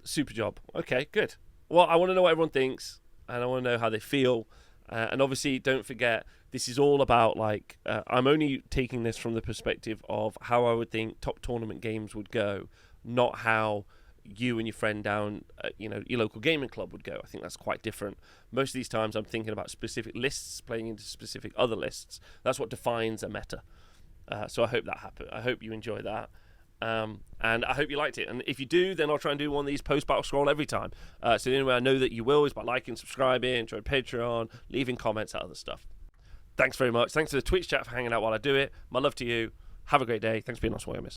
Super job. Okay, good. Well, I want to know what everyone thinks, and I want to know how they feel. And obviously, don't forget, this is all about, like, I'm only taking this from the perspective of how I would think top tournament games would go, not how you and your friend down at, your local gaming club would go. I think that's quite different. Most of these times, I'm thinking about specific lists playing into specific other lists. That's what defines a meta. So I hope that happened. I hope you enjoy that. And I hope you liked it. And if you do, then I'll try and do one of these post-battle scroll every time. So the only way I know that you will is by liking, subscribing, join Patreon, leaving comments, that other stuff. Thanks very much. Thanks to the Twitch chat for hanging out while I do it. My love to you. Have a great day. Thanks for being on Wargamer.